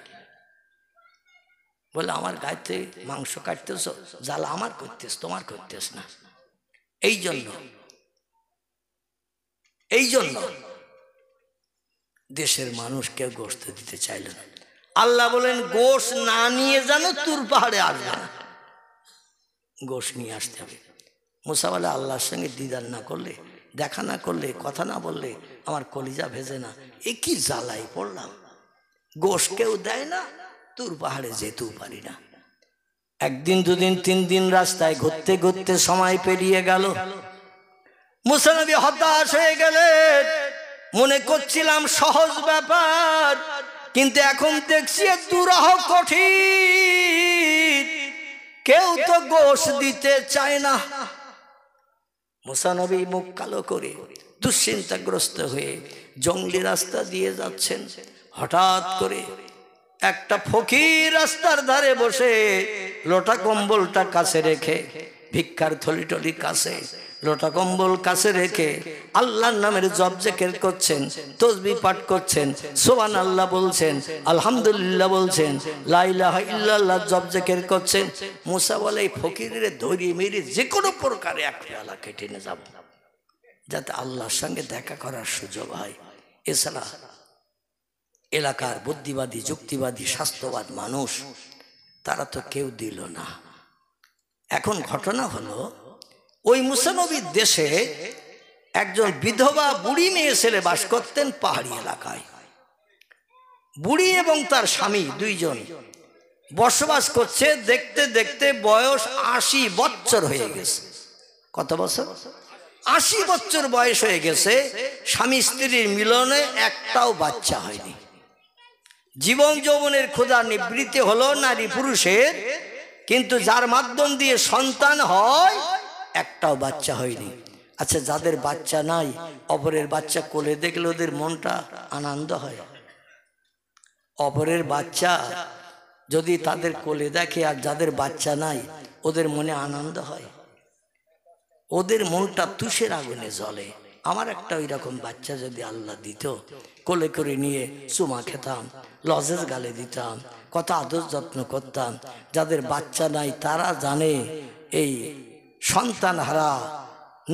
বলে আমার গায়ে মাংস কাটতেছ, জ্বালা আমার করতেছ, তোমার করতেছ না। এই জন্য দেশের মানুষ কেউ গোশত দিতে চাইল না। আল্লাহ বলেন গোশ না নিয়ে জানো তুর পাহাড়ে আসবে না, গোশ নিয়ে আসতে হবে। মুসা বলে আল্লাহর সঙ্গে দিদার না করলে, দেখা না করলে, কথা না বললে আমার কলিজা ভেজে না, এ কি জ্বালাই পড়লাম, গোশ কেউ দেয় না, তুর পাহাড়ে যেতেও পারি না। একদিন, দুদিন, 3 দিন রাস্তায় ঘুরতে ঘুরতে সময় পেরিয়ে গেল। মুসা নবী হতাশ হয়ে গেলেন, মনে করছিলাম সহজ ব্যাপার, কিন্তু এখন দেখছি দুরূহ কঠিন, কেউ তো গোশ দিতে চায় না। মুসা নবী মুখ কালো করে দুশ্চিন্তাগ্রস্ত হয়ে জঙ্গলি রাস্তা দিয়ে যাচ্ছেন। হঠাৎ করে একটা ফকির রাস্তার ধারে বসে লোটা কম্বলটা কাছে রেখে, ভিক্ষার থলি টলি কাছে, লোটা কম্বল কাছে রেখে আল্লাহর নামের জপ জিকির করছেন, তাসবিহ পাঠ করছেন, সুবহানাল্লাহ বলছেন, আলহামদুলিল্লাহ বলছেন, লা ইলাহা ইল্লাল্লাহ জপ জিকির করছেন। মুসা বলে এই ফকিরের ধরিয়ে মেরে যে কোনো প্রকারে এক পেয়ালা কেটে নিয়ে যাব, যাতে আল্লাহর সঙ্গে দেখা করার সুযোগ হয়। এছাড়া এলাকার বুদ্ধিবাদী, যুক্তিবাদী, স্বাস্থ্যবাদ মানুষ তারা তো কেউ দিল না। এখন ঘটনা হলো, ওই মুসা নবীর দেশে একজন বিধবা বুড়ি মেয়ে ছেলে বাস করতেন পাহাড়ি এলাকায়। বুড়ি এবং তার স্বামী দুইজন বসবাস করছে। দেখতে দেখতে বয়স 80 বছর হয়ে গেছে। কত বছর? 80 বছর বয়স হয়ে গেছে। স্বামী স্ত্রীর মিলনে একটাও বাচ্চা হয়নি। জীবন যৌবনের ক্ষুধা নিবৃত্তি হলো নারী পুরুষের, কিন্তু যার মাধ্যম দিয়ে সন্তান হয় একটাও বাচ্চা হয়নি। আচ্ছা, যাদের বাচ্চা নাই, অপরের বাচ্চা কোলে দেখলে ওদের মনটা আনন্দ হয়? অপরের বাচ্চা যদি তাদের কোলে দেখে আর যাদের বাচ্চা নাই ওদের মনে আনন্দ হয়, ওদের মনটা তুষের আগুনে জ্বলে। আমার একটা ওই রকম বাচ্চা যদি আল্লাহ দিত, কোলে করে নিয়ে চুমা খেতাম, লজেস গালে দিতাম, কত আদর যত্ন করতাম। যাদের বাচ্চা নাই তারা জানে এই সন্তান হারা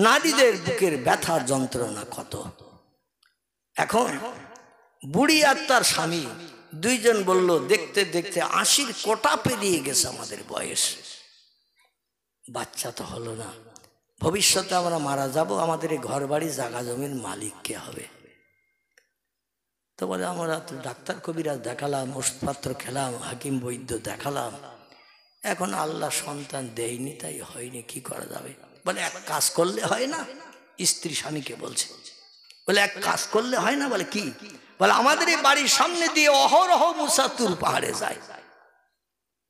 নারীদের বুকের ব্যথার যন্ত্রণা কত। এখন বুড়ি আর তার স্বামী দুইজন বলল, দেখতে দেখতে 80 কোটা পেরিয়ে গেছে আমাদের বয়স, বাচ্চা তো হলো না, ভবিষ্যতে আমরা মারা যাব, আমাদের এই ঘর বাড়ি জায়গা জমির মালিক কে হবে? তো বলে আমরা তো ডাক্তার কবিরাজ দেখালাম, ওষুধপত্র খেলাম, হাকিম বৈদ্য দেখালাম, এখন আল্লাহ সন্তান দেয়নি, তাই হয়নি, কি করা যাবে? বলে এক কাজ করলে হয় না? স্ত্রী স্বামীকে বলছে, বলে এক কাজ করলে হয় না? বলে কি? বলে আমাদের এই বাড়ির সামনে দিয়ে অহরহ মুসা তুর পাহাড়ে যায়,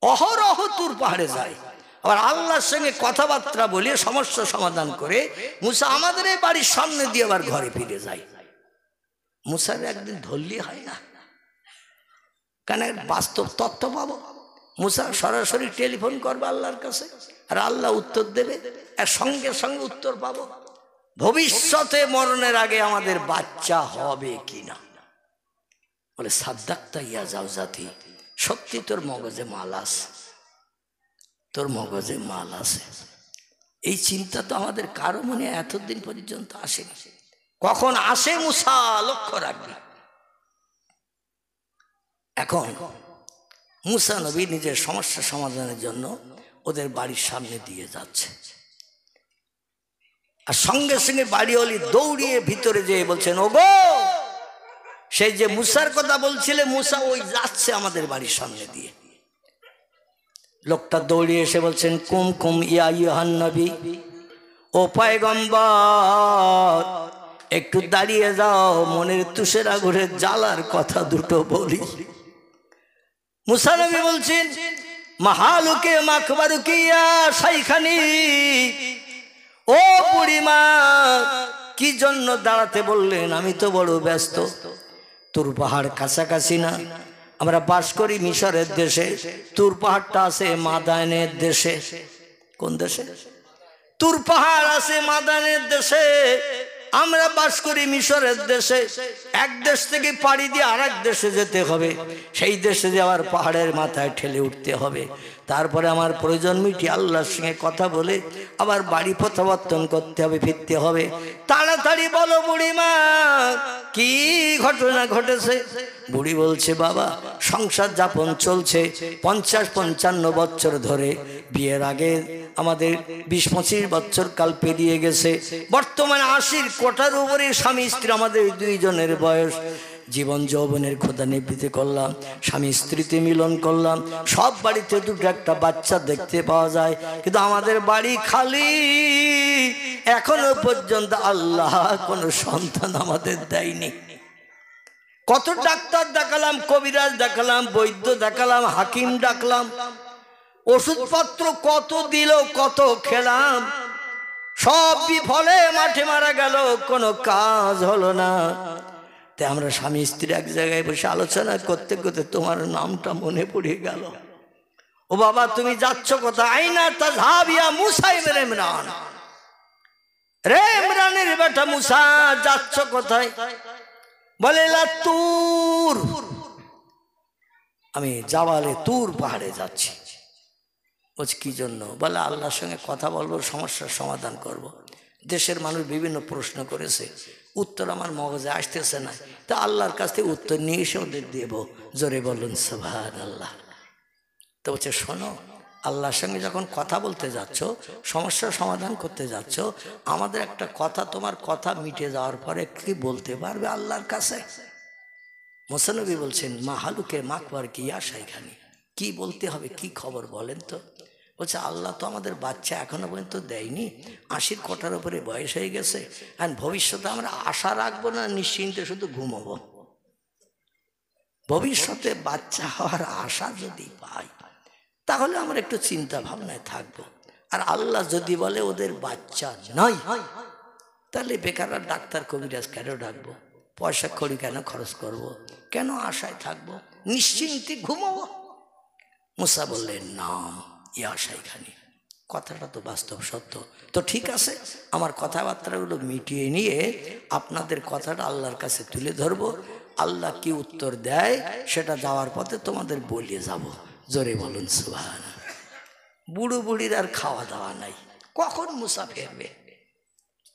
অহরহ তুর পাহাড়ে যায়, আবার আল্লাহর সঙ্গে কথাবার্তা বলে সমস্যা সমাধান করে মুসা আমাদের এই বাড়ির সামনে দিয়ে আবার ঘরে ফিরে যায়। মুসার একদিন ধরলি হয় না? কেন? বাস্তব তথ্য পাবো। মুসা সরাসরি টেলিফোন করবে আল্লাহর কাছে, আর আল্লাহ উত্তর দেবে, আর সঙ্গে সঙ্গে উত্তর পাবো ভবিষ্যতে মরণের আগে আমাদের বাচ্চা হবে কিনা। বলে সাদ্দাক্তা ইয়া যাও জাতি, সত্যি তোর মগজে মাল আছে, তোর মগজে মাল আছে। এই চিন্তা তো আমাদের কারো মনে এতদিন পর্যন্ত আসেনি। কখন আসে মুসা লক্ষ্য রাখবি। এখন মুসা নবী নিজের সমস্যা সমাধানের জন্য ওদের বাড়ির সামনে দিয়ে যাচ্ছে, আর সঙ্গে সঙ্গে বাড়িওয়ালি দৌড়িয়ে ভিতরে যেয়ে বলছেন, ওগো, সেই যে মুসার কথা বলছিলে, মুসা ওই যাচ্ছে আমাদের বাড়ির সামনে দিয়ে। লোকটা দৌড়িয়ে এসে বলছেন, কুম কুম ইয়া ইউহান নবী, ও পয়গম্বর, একটু দাঁড়িয়ে যাও, মনের তুষের আগুনের জ্বালার কথা দুটো বলি। মুসা নবী বলছেন, মাহালুকে মাকবারুকে ইয়া শাইখানি, ও বুড়িমা, কি জন্য দাঁড়াতে বললেন? আমি তো বড় ব্যস্ত। তুর পাহাড় কাছাকাছি না, আমরা বাস করি মিশরের দেশে, তুর পাহাড়টা আছে মাদানের দেশে। কোন দেশে? তুর পাহাড় আছে মাদানের দেশে, আমরা বাস করি মিশরের দেশে। এক দেশ থেকে পাড়ি দিয়ে আর এক দেশে যেতে হবে, সেই দেশে যাওয়ার পাহাড়ের মাথায় ঠেলে উঠতে হবে, তারপরে আমার প্রয়োজন মিটিয়ে আল্লাহর সঙ্গে কথা বলে আবার বাড়ি প্রত্যাবর্তন করতে হবে, ফিরতে হবে। তাড়াতাড়ি বলো বুড়িমা, কি ঘটনা ঘটেছে? বুড়ি বলছে, বাবা, সংসার যাপন চলছে 50-55 বছর ধরে, বিয়ের আগে আমাদের 20-25 বছর কাল পেরিয়ে গেছে, বর্তমানে 80 কোটার উপরে স্বামী স্ত্রী আমাদের দুইজনের বয়স। জীবন যৌবনের খোদা নিবৃত্তি করলাম, স্বামী স্ত্রীতে মিলন করলাম, সব বাড়িতে দুটো একটা বাচ্চা দেখতে পাওয়া যায়, কিন্তু আমাদের বাড়ি খালি, এখনো পর্যন্ত আল্লাহ কোনো সন্তান আমাদের দেয়নি। কত ডাক্তার দেখালাম, কবিরাজ দেখালাম, বৈদ্য দেখালাম, হাকিম ডাকলাম, ওষুধপত্র কত দিল, কত খেলাম, সব বিফলে মাঠে মারা গেল, কোনো কাজ হলো না। তাই আমরা স্বামী স্ত্রী এক জায়গায় বসে আলোচনা করতে করতে তোমার নামটা মনে পড়ে গেল। ও বাবা, তুমি যাচ্ছ কোথায়? আইনা তাযহাবিয়া মুসা ইবনে ইমরান, রে ইমরানের বেটা মুসা, যাচ্ছ কোথায়? বলে তুর, আমি জাবালে তুর পাহাড়ে যাচ্ছি। বলছি কি জন্য? বলে আল্লাহর সঙ্গে কথা বলবো, সমস্যার সমাধান করব। দেশের মানুষ বিভিন্ন প্রশ্ন করেছে, উত্তর আমার মগজে আসতেছে না, তা আল্লাহর কাছ থেকে উত্তর নিয়ে এসে ওদের দেব। জোরে বলুন সুবহানাল্লাহ। তো বলছে, শোনো, আল্লাহর সঙ্গে যখন কথা বলতে যাচ্ছ, সমস্যার সমাধান করতে যাচ্ছ, আমাদের একটা কথা, তোমার কথা মিটে যাওয়ার পরে কি বলতে পারবে আল্লাহর কাছে? মুসা নবী বলছেন, মাহালুকে মাকবার কি ইয়া শাইখানি, কি বলতে হবে, কি খবর বলেন তো? বলছে, আল্লাহ তো আমাদের বাচ্চা এখনো পর্যন্ত দেয়নি, 80 কোটার উপরে বয়স হয়ে গেছে, আর ভবিষ্যতে আমরা আশা রাখবো না, নিশ্চিন্তে শুধু ঘুমাবো। ভবিষ্যতে বাচ্চা হওয়ার আশা যদি পাই, তাহলে আমরা একটু চিন্তা ভাবনায় থাকবো। আর আল্লাহ যদি বলে ওদের বাচ্চা নাই, তাহলে বেকার ডাক্তার কবিরাজ কেন ডাকবো? পয়সা কড়ি কেন খরচ করব, কেন আশায় থাকবো, নিশ্চিন্তে ঘুমাবো। মুসা বললেন না, ই আশাই খানি। কথাটা তো বাস্তব সত্য। তো ঠিক আছে, আমার কথাবার্তাগুলো মিটিয়ে নিয়ে আপনাদের কথাটা আল্লাহর কাছে তুলে ধরবো। আল্লাহ কি উত্তর দেয় সেটা যাওয়ার পথে তোমাদের বলিয়ে যাব। জোরে বলুন সুবহানাল্লাহ। বুড়ো বুড়ির আর খাওয়া দাওয়া নাই, কখন মুসা ফিরবে?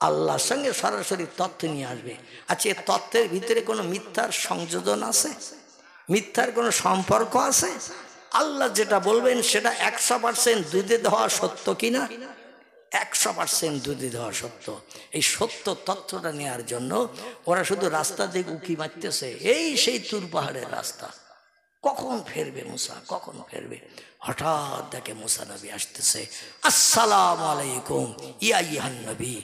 আল্লাহর সঙ্গে সরাসরি তথ্য নিয়ে আসবে। আচ্ছা, এ তথ্যের ভিতরে কোনো মিথ্যার সংযোজন আছে? মিথ্যার কোনো সম্পর্ক আছে? আল্লাহ যেটা বলবেন সেটা 100% দুধে দেওয়া সত্য কিনা? 100% দুধে দেওয়া সত্য। এই সত্য তথ্যটা নেওয়ার জন্য ওরা শুধু রাস্তা দিয়ে উকি মারতেছে, এই সেই তুর পাহাড়ের রাস্তা। কখন ফেরবে মুসা, কখন ফেরবে? হঠাৎ দেখে মুসা নবী আসতেছে। আসসালামু আলাইকুম ইয়া ইহান নবী।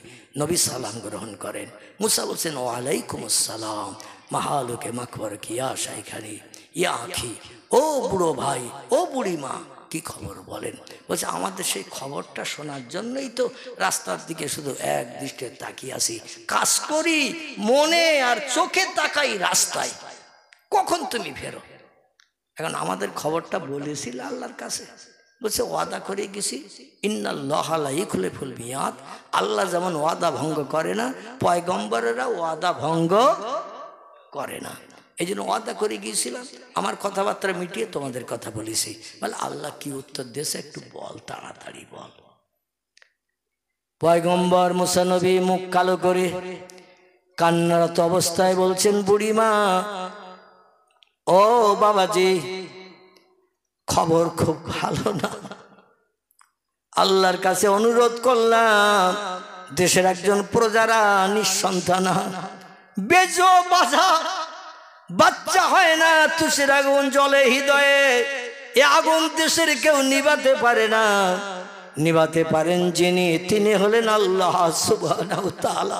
নবী সালাম গ্রহণ করেন। মুসা বলছেন ওয়ালাইকুম আসসালাম মাহালুকে মাকবর কিয়া শাইখানি ইয়া আখি। ও বুড়ো ভাই, ও বুড়ি মা, কি খবর বলেন? বলছে আমাদের সেই খবরটা শোনার জন্যই তো রাস্তার দিকে শুধু এক দৃষ্টিতে তাকিয়ে আসি, কাজ করি মনে আর চোখে তাকাই রাস্তায়। কখন তুমি ফেরো? এখন আমাদের খবরটা বলেছিল আল্লাহর কাছে। বলছে ওয়াদা করে গেছি, ইন্নাল্লাহা লা ইখলিফুল মিয়াদ। আল্লাহ যেমন ওয়াদা ভঙ্গ করে না, পয়গম্বরেরা ওয়াদা ভঙ্গ করে না। এই জন্য ওয়াদা করে গিয়েছিলাম, আমার কথাবার্তা মিটিয়ে তোমাদের কথা বলেছি। বলে আল্লাহ কি উত্তর দিয়েছে একটু বল, তাড়াতাড়ি বল। পয়গম্বর মুসা নবী মুখ কালো করে কান্নারত অবস্থায় বলছেন, বুড়িমা ও বাবাজি, খবর খুব ভালো না। আল্লাহর কাছে অনুরোধ করলাম, দেশের একজন প্রজারা নিঃসন্তান, বেজো বাজা বাচ্চা হয় না, তুষের আগুন জ্বলে হৃদয়ে। এ আগুন দেশের কেউ নিভাতে পারে না, নিভাতে পারেন যিনি, তিনি হলেন আল্লাহ সুবহানাহু ওয়া তাআলা।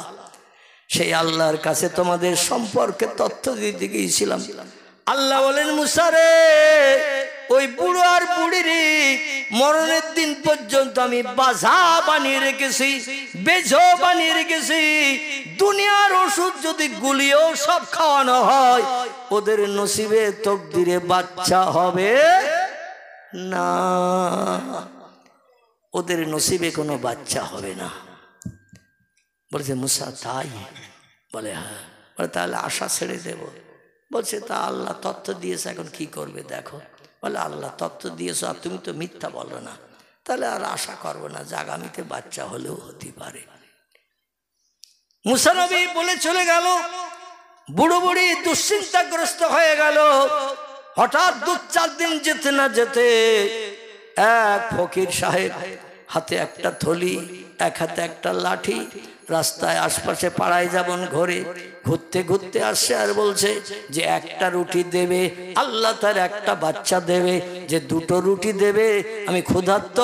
সেই আল্লাহর কাছে তোমাদের সম্পর্কে তথ্য দিতে গিয়েছিলাম। আল্লাহ বলেন মুসা রে, ওই বুড়ো আর বুড়ির মরণের দিন পর্যন্ত আমি বাজা বানিয়ে রেখেছি, বেজো বানিয়ে রেখেছি। দুনিয়ার ওষুধ যদি গুলিও সব খাওয়ানো হয়, ওদের নসিবে তকদিরে বাচ্চা হবে না, ওদের নসিবে কোনো বাচ্চা হবে না। বলছে মুসা তাই? বলে হ্যাঁ। বলে তাহলে আশা ছেড়ে দেব? বলছে তা আল্লাহ তথ্য দিয়েছে, এখন কি করবে দেখো। বলে আল্লাহ তথ্য দিয়েছ আর তুমি তো মিথ্যা বলো না, তাহলে আর আশা করবো না, যে আগামীতে বাচ্চা হলেও হতে পারে। মুসা নবী বলে চলে গেল। বুড়ো বুড়ি দুশ্চিন্তাগ্রস্ত হয়ে গেল। হঠাৎ 2-4 দিন যেতে না যেতে এক ফকির সাহেব, হাতে একটা থলি, এক হাতে একটা লাঠি, রাস্তায় আশপাশে পাড়ায় যেমন ঘোরে, ঘুরতে ঘুরতে আসছে আর বলছে যে একটা রুটি দেবে, আল্লাহ তার একটা বাচ্চা দেবে। যে 2টো রুটি দেবে, আমি ক্ষুধার্ত,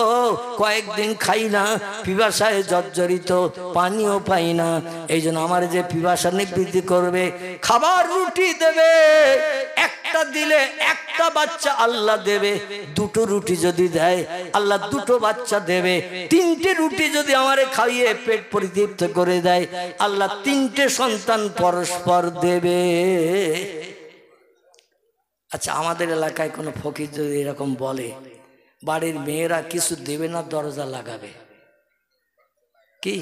কয়েকদিন খাই না, পিপাসায় জর্জরিত, পানিও পাই না, এই জন্য আমার যে পিপাসা নিবৃত্তি করবে, খাবার রুটি দেবে। একটা দিলে একটা বাচ্চা আল্লাহ দেবে, 2টো রুটি যদি দেয় আল্লাহ 2টো বাচ্চা দেবে, 3টে রুটি যদি আমারে খাইয়ে পেট পরিতৃপ্ত করে দেয় আল্লাহ 3টে সন্তান পরস্পর দেবে। আচ্ছা, আমাদের এলাকায় কোনো ফকির যদি এরকম বলে, বাড়ির মেয়েরা কিছু দেবে না, দরজা লাগাবে, কি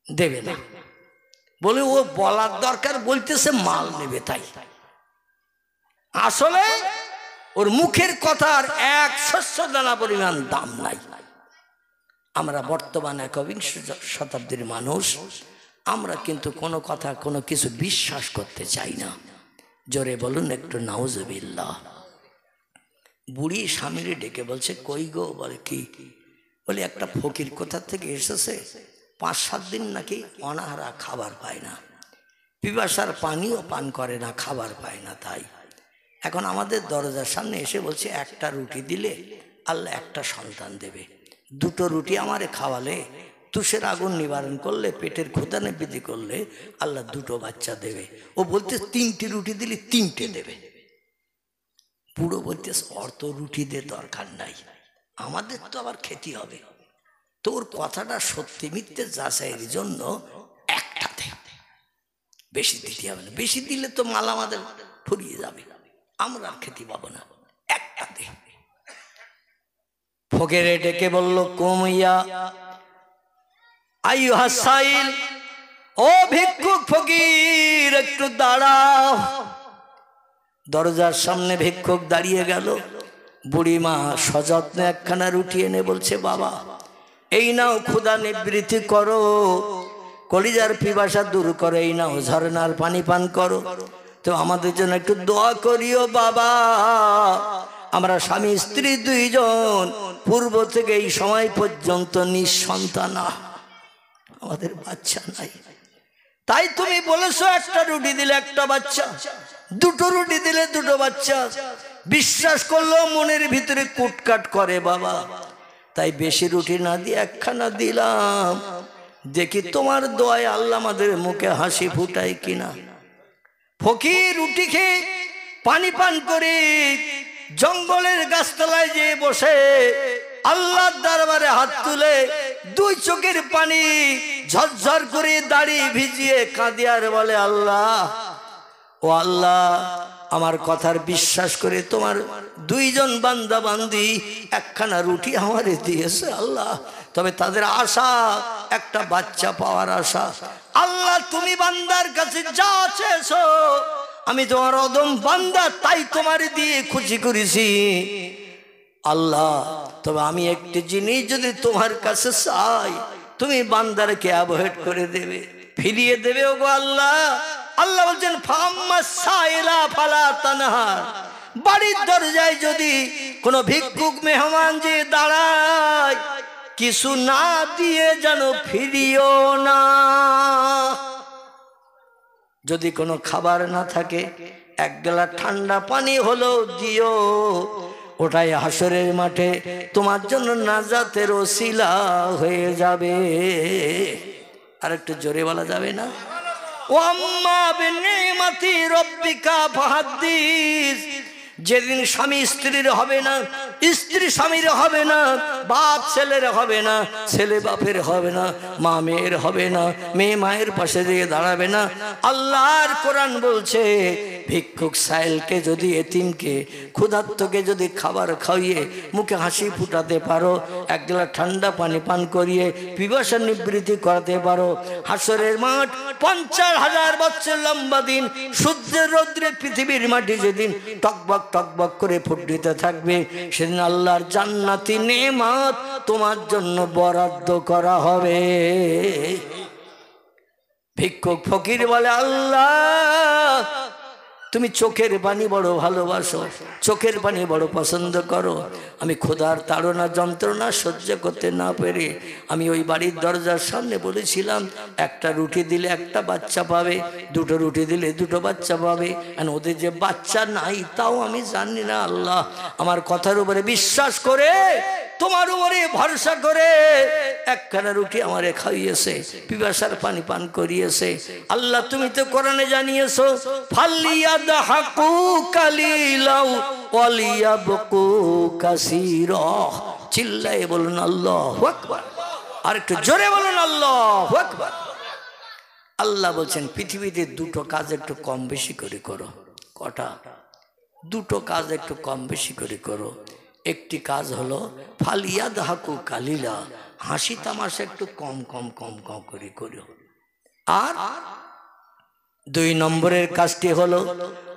দেবে না? বলে ও বলার দরকার, বলতেছে মাল নেবে তাই। আসলে ওর মুখের কথার এক শস্য দানা পরিমাণ দাম নাই। আমরা বর্তমান 21 শতাব্দীর মানুষ, আমরা কিন্তু কোনো কথা কোনো কিছু বিশ্বাস করতে চাই না। জোরে বলুন একটু নাউজুবিল্লাহ। বুড়ি স্বামীরে ডেকে বলছে কই গো? বলে কি? বলে একটা ফকির কোথা থেকে এসেছে, 5-7 দিন নাকি অনাহারা, খাবার পায় না, পিপাসার পানিও পান করে না, খাবার পায় না। তাই এখন আমাদের দরজার সামনে এসে বলছে একটা রুটি দিলে আল্লাহ একটা সন্তান দেবে, 2টো রুটি আমারে খাওয়ালে, তুষের আগুন নিবারণ করলে, পেটের ক্ষুধা নিবৃত্তি করলে আল্লাহ 2টো বাচ্চা দেবে। ও বলতে 3টে রুটি দিলে 3টে দেবে। বুড়ো বলতে অর্থ রুটি দিয়ে দরকার নাই, আমাদের তো আবার খেতে হবে। তোর কথাটা সত্যি মিথ্যে যাচাইয়ের জন্য একটা দে। বেশি দিতে হবে না, বেশি দিলে তো মাল আমাদের ফুরিয়ে যাবে, আমরা খেতে পাবো না, একটা দে। ফকিরে ডেকে বলল কুমিয়া আইয়ুহা সাইল, ও ভিক্ষুক ফকির একটু দাঁড়াও। দরজার সামনে ভিক্ষুক দাঁড়িয়ে গেল। বুড়িমা সযত্নে একখানা রুটি এনে বলছে, বাবা এই নাও ক্ষুধা নিবৃত্তি করো, কলিজার পিপাসা দূর করো, এই নাও ঝরনার পানি পান করো। তো আমাদের জন্য একটু দোয়া করিও বাবা, আমরা স্বামী স্ত্রী দুইজন পূর্ব থেকে এই সময় পর্যন্ত নিঃসন্তান, আমাদের বাচ্চা নাই। তাই তুমি বলেছো একটা রুটি দিলে একটা বাচ্চা, দুটো রুটি দিলে দুটো বাচ্চা। বিশ্বাস করলো মনের ভিতরে কুটকাট করে বাবা, তাই বেশি রুটি না দিয়ে একখানা দিলাম, দেখি তোমার দোয়ায় আল্লাহ আমাদের মুখে হাসি ফুটায় কিনা। ফকির রুটি খেয়ে পানি পান করে জঙ্গলের গাছতলায় যেয়ে বসে আল্লাহর দরবারে হাত তুলে দুই চোখের পানি ঝরঝর করে দাড়ি ভিজিয়ে কাঁদে আর বলে, আল্লাহ ও আল্লাহ, আমার কথার বিশ্বাস করে তোমার দুইজন বান্দা বান্দি একখানা রুটি আমারে দিয়েছে আল্লাহ, তবে তাদের আশা একটা বাচ্চা পাওয়ার আশা। আল্লাহ তুমি বান্দার কাছে যা চেয়েছো, আমি তোমার অদম বান্দা তাই তোমার দিয়ে খুশি করেছি আল্লাহ। তবে আমি একটি জিনিস যদি তোমার কাছে চাই, তুমি বান্দারকে অ্যাভয়েড করে দেবে, ফিরিয়ে দেবে ওগো আল্লাহ। আল্লাহ বলছেন ফাম্মা সাইলা ফালা তানহার, বাড়ির দরজায় যদি কোনো ভিক্ষুক মেহমান যে দাঁড়ায়, কিছু না দিয়ে যেন ফিরিও না। যদি কোনো খাবার না থাকে, এক গ্লাস ঠান্ডা পানি হলো দিও, ওটাই হাসরের মাঠে তোমার জন্য নাজাতের ওসিলা হয়ে যাবে। আর একটু জোরে বলা যাবে না? ওয়াম্মা বিনিমাতি রব্বিকা ফাহাদ্দিস, যেদিন স্বামী স্ত্রীর হবে না, স্ত্রী স্বামীর হবে না, বাপ ছেলের হবে না, ছেলে বাপের হবে না, মা মেয়ের হবে না, মেয়ে মায়ের পাশে দিয়ে দাঁড়াবে না। আল্লাহর কোরআন বলছে ভিক্ষুক সাইলকে যদি, এতিমকে ক্ষুধার্তকে যদি খাবার খাইয়ে মুখে হাসি ফুটাতে পারো, এক গ্লাস ঠান্ডা পানি পান করিয়ে পিপাসা নিবৃত্তি করাতে পারো, হাসরের মাঠ 50,000 বছর লম্বা দিন, সূর্যের রৌদ্রে পৃথিবীর মাটি যেদিন টকবক টকবক করে ফুটিতে থাকবে, সেদিন আল্লাহর জান্নাতি নেমাত তোমার জন্য বরাদ্দ করা হবে। ভিক্ষুক ফকির বলে, আল্লাহ তুমি চোখের পানি বড় ভালোবাসো, চোখের পানি বড় পছন্দ করো। আমি ক্ষুধার তাড়না যন্ত্রণা সহ্য করতে না পেরে আমি ওই বাড়ির দরজার সামনে বলেছিলাম, একটা রুটি দিলে একটা বাচ্চা পাবে, দুটো রুটি দিলে দুটো বাচ্চা পাবে। আর ওদের যে বাচ্চা নাই তাও আমি জানি না। আল্লাহ আমার কথার উপরে বিশ্বাস করে, তোমার উপরে ভরসা করে একখানা রুটি আমারে খাইয়েছে, পিপাসার পানি পান করিয়েছে। আল্লাহ তুমি তো কোরআনে জানিয়েছো, ফালিয়াদহাকু কালিলাও ওয়ালিয়াবকু কাসীরা। চিল্লায়ে বলুন আল্লাহু আকবার, আর একটু জোরে বলুন আল্লাহু আকবার। আল্লাহ বলছেন পৃথিবীতে দুটো কাজ একটু কম বেশি করে করো। কটা? দুটো কাজ একটু কম বেশি করে করো। একটি কাজ হলো ফালিয়াদহাকু কালিলা, হাসি তামাশা একটু কম কম কম কম করে করো। আর 2 নম্বরের কাজটি হলো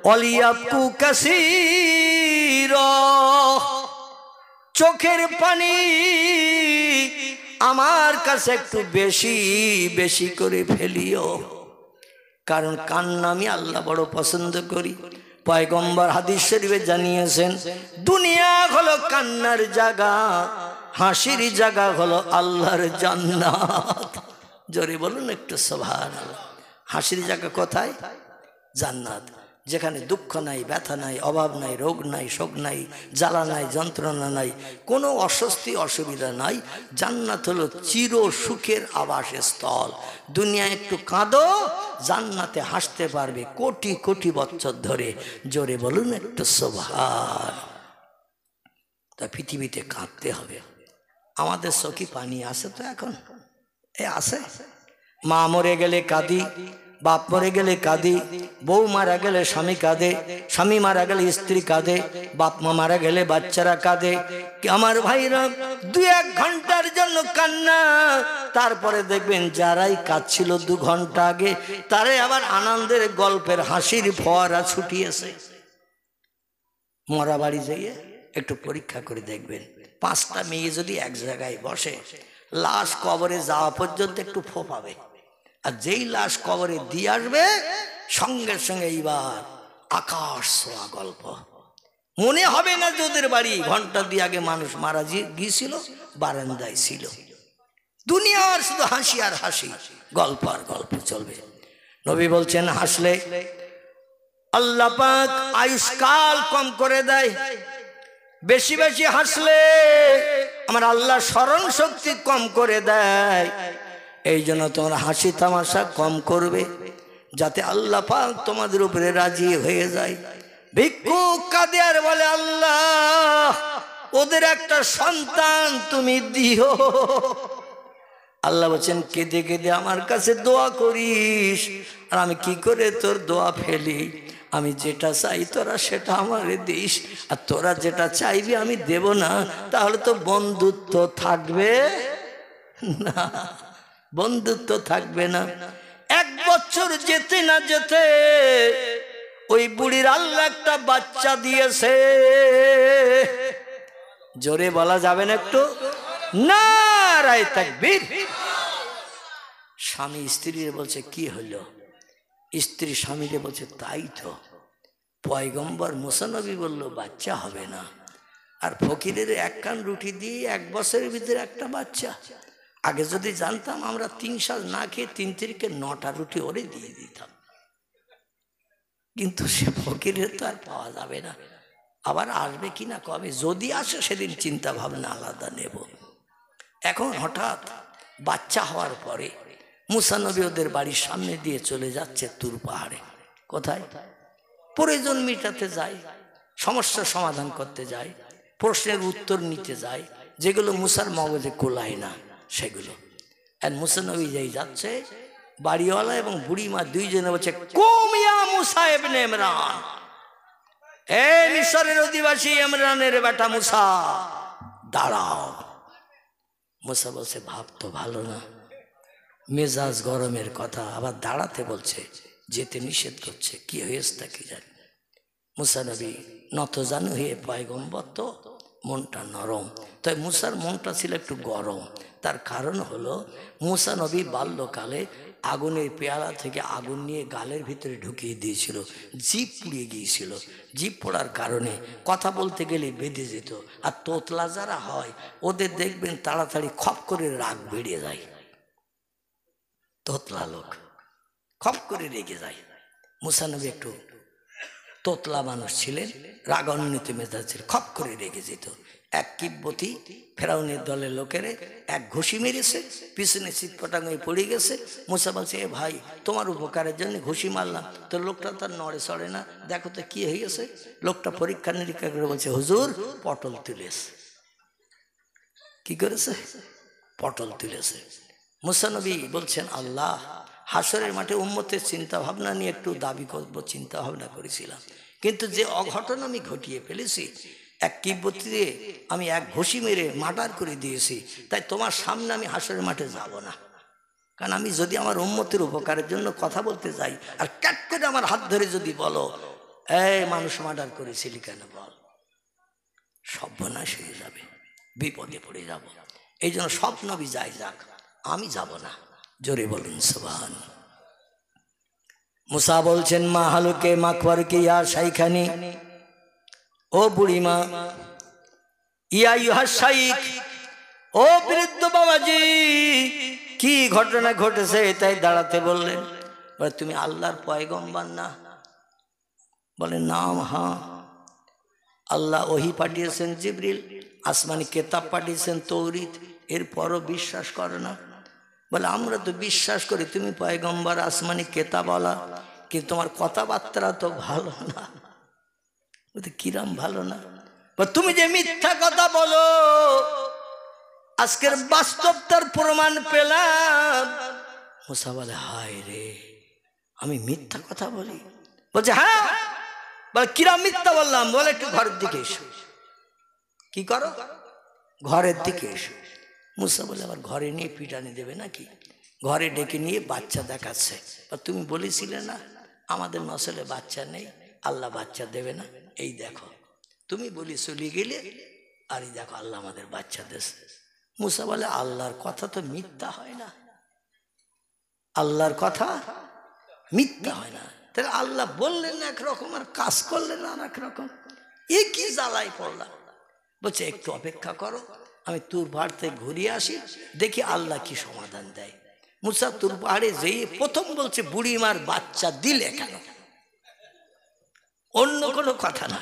ওয়ালিয়াবকু কাসীরা, চোখের পানি আমার কাছে একটু বেশি বেশি করে ফেলিও, কারণ কান্না আমি আল্লাহ বড় পছন্দ করি। পয়গম্বর হাদিস শরীফে জানিয়েছেন, দুনিয়া হলো কান্নার জায়গা, হাসির জায়গা হলো আল্লাহর জান্নাত। জোরে বলুন একটু সুবহানাল্লাহ। হাসির জায়গা কোথায়? জান্নাত, যেখানে দুঃখ নাই, ব্যথা নাই, অভাব নাই, রোগ নাই, শোক নাই, জ্বালা নাই, যন্ত্রণা নাই, কোনো অস্বস্তি অসুবিধা নাই। জান্নাত হলো চির সুখের আবাসস্থল। দুনিয়ায় একটু কাঁদো, জান্নাতে হাসতে পারবে কোটি কোটি বছর ধরে। জোরে বলুন একটু সুবহান। তা পৃথিবীতে কাঁদতে হবে। আমাদের চোখে পানি আসে তো এখন? এ আসে। মা মরে গেলে কাঁদি, বাপ মরে গেলে কাঁদি, বউ মারা গেলে স্বামী কাঁদে, স্বামী মারা গেলে স্ত্রী কাঁদে, বাপ মা মারা গেলে বাচ্চারা কাঁদে। আমার ভাইরা 2-1 ঘন্টার জন্য কান্না, তারপরে দেখবেন যারাই কাঁদছিল 2 ঘন্টা আগে তারাই আবার আনন্দের গল্পের হাসির ফোয়ারা ছুটিয়েছে। মরা বাড়ি যাইয়ে একটু পরীক্ষা করে দেখবেন, 5টা মেয়ে যদি এক জায়গায় বসে, লাশ কবরে যাওয়া পর্যন্ত একটু ফোপাবে, আর যেই লাশ কবরে দিয়ে আসবে সঙ্গে সঙ্গে এইবার আকাশ ছোঁয়া গল্প। মনে হবে না যে ওদের বাড়ি ঘন্টা 2 আগে মানুষ মারা গিয়েছিল, বারান্দায় ছিল। দুনিয়ার শুধু হাসি আর হাসি, গল্প আর গল্প চলবে। নবী বলছেন হাসলে আল্লাহ পাক আয়ুষ্কাল কম করে দেয়, বেশি বেশি হাসলে আমার আল্লাহ স্মরণ শক্তি কম করে দেয়। এই জন্য তোমার হাসি তামাশা কম করবে, যাতে আল্লাহ পাক তোমাদের উপরে রাজি হয়ে যায়। ভিক্ষুক কাঁদে আর বলে আল্লাহ ওদের একটা সন্তান তুমি দিও। আল্লাহ বলছেন কেঁদে কেঁদে আমার কাছে দোয়া করিস, আর আমি কি করে তোর দোয়া ফেলি? আমি যেটা চাই তোরা সেটা আমারে দিস, আর তোরা যেটা চাইবি আমি দেব না, তাহলে তো বন্ধুত্ব থাকবে না, বন্ধুত্ব থাকবে না। 1 বছর যেতে না যেতে ওই বুড়ির আল্লাহ একটা বাচ্চা দিয়েছে। জোরে বলা যাবে না একটু? নারায়ে তাকবীর। স্বামী স্ত্রীরে বলছে কি হলো? স্ত্রী স্বামীরে বলছে তাই তো, পয়গম্বর মুসা নবী বলল বাচ্চা হবে না, আর ফকিরের 1 কান রুটি দিয়ে 1 বছরের ভিতরে একটা বাচ্চা। আগে যদি জানতাম আমরা 3 সাল না খেয়ে 3 তিরিকে 9টা রুটি ওরে দিয়ে দিতাম, কিন্তু সে ফকিরের তো আর পাওয়া যাবে না। আবার আসবে কিনা কবে, যদি আসে সেদিন চিন্তা ভাবনা আলাদা নেব। এখন হঠাৎ বাচ্চা হওয়ার পরে মুসা নবী ওদের বাড়ির সামনে দিয়ে চলে যাচ্ছে তুর পাহাড়ে। কোথায়? প্রয়োজন মেটাতে যায়, সমস্যার সমাধান করতে যায়, প্রশ্নের উত্তর নিতে যায়, যেগুলো মুসার মগজে কোলায় না সেগুলো। আর মুসা নবী যেই যাচ্ছে, বাড়িওয়ালা এবং বুড়িমা 2 জনে বলছে কুম ইয়া মুসা ইবনে ইমরান, এ মিশরের অধিবাসী ইমরানের বেটা মুসা দাঁড়াও। মুসা বলছে ভাব তো ভালো না, মেজাজ গরমের কথা, আবার দাঁড়াতে বলছে, যেতে নিষেধ করছে, কি হয়েছে তা কি জানি। মুসা নবী নতজানু হয়ে, পয়গম্বর তো মনটা নরম, তাই মুসার মনটা ছিল একটু গরম। তার কারণ হলো মুসা নবী বাল্যকালে আগুনের পেয়ালা থেকে আগুন নিয়ে গালের ভিতরে ঢুকিয়ে দিয়েছিল, জিভ পুড়িয়ে গিয়েছিল। জিভ পোড়ার কারণে কথা বলতে গেলে বেঁধে যেত। আর তোতলা যারা হয় ওদের দেখবেন তাড়াতাড়ি খপ করে রাগ বেড়ে যায়, তোতলা লোক খপ করে রেগে যায়। মুসা নবী একটু তোতলা মানুষ ছিলেন, রাগান্বিত মেজাজ ছিল, খপ করে রেগে যেত। 1 কিব্বতী ফেরাউনের দলের লোকেরে 1 ঘুষি মেরেছে, পিছনে চিৎপটাং হয়ে পড়ে গেছে। মুসা বলছে এ ভাই তোমার উপকারের জন্য ঘুষি মারলাম, তো লোকটা তার নড়ে চড়ে না, দেখো তো কি হয়েছে। লোকটা পরীক্ষা নিরীক্ষা করে বলছে হুজুর পটল তুলেছে। কি করেছে? পটল তুলেছে। মুসা নবী বলছেন আল্লাহ হাসরের মাঠে উম্মতের চিন্তা ভাবনা নিয়ে একটু দাবি করব, চিন্তা ভাবনা করেছিলাম, কিন্তু যে অঘটন আমি ঘটিয়ে ফেলেছি, 1 কিব্বতী দিয়ে আমি 1 ঘুষি মেরে মার্ডার করে দিয়েছি, তাই তোমার সামনে আমি হাসরের মাঠে যাব না। কারণ আমি যদি আমার উম্মতের উপকারের জন্য কথা বলতে যাই আর ক্যাট করে আমার হাত ধরে যদি বলো এই মানুষ মার্ডার করেছিলি কেন বল, সর্বনাশ হয়ে যাবে, বিপদে পড়ে যাব। এই জন্য সব নবী যাই যাক, আমি যাব না। জোরে বলুন সুবহান। মুসা বলছেন মা হালুকে মাকবার কি ইয়া শাইখানি, ও বুড়িমা, ইয়া ইহা শাইখ, ও বৃদ্ধ বাবাজি, কি ঘটনা ঘটেছে? তাই দাঁড়াতে বললেন। বলে তুমি আল্লাহর পয়গম্বর না? বলে নাম হ্যাঁ। আল্লাহ ওহি পাঠিয়েছেন জিবরিল, আসমানি কেতাব পাঠিয়েছেন তৌরিত, এরপরও বিশ্বাস করো না? বলে আমরা তো বিশ্বাস করি তুমি পয়গম্বর, আসমানি কেতাবওয়ালা, কিন্তু তোমার কথাবার্তা তো ভালো না। বলতে কিরাম ভালো না? তুমি যে মিথ্যা কথা বলো, আজকের বাস্তবতার প্রমাণ পেলাম। মুসা বলে হায় রে, আমি মিথ্যা কথা বলি? বলছে হ্যাঁ। বলে কিরাম মিথ্যা বললাম? বলে একটু ঘরের দিকে এসো। কি করো? ঘরের দিকে এসো। মুসা বলে আবার ঘরে নিয়ে পিটানি দেবে নাকি? ঘরে ডেকে নিয়ে বাচ্চা দেখাচ্ছে। তুমি বলেছিলে না আমাদের নসলে বাচ্চা নেই, আল্লাহ বাচ্চা দেবে না, এই দেখো তুমি বলি চলে গেলে, আর এই দেখো আল্লাহ আমাদের বাচ্চা দেশে। মুসা বলে আল্লাহর কথা তো মিথ্যা হয় না, আল্লাহর কথা মিথ্যা হয় না। তাহলে আল্লাহ বললেন একরকম আর কাজ করলেন আর একরকম, এ কি জ্বালাই পড়লাম। বলছে একটু অপেক্ষা করো, আমি তুর পাহাড় থেকে ঘুরিয়ে আসি, দেখি আল্লাহ কি সমাধান দেয়। মুসা তুর পাহাড়ে যেয়ে প্রথম বলছে বুড়িমার বাচ্চা দিলে কেন? অন্য কোনো কথা না,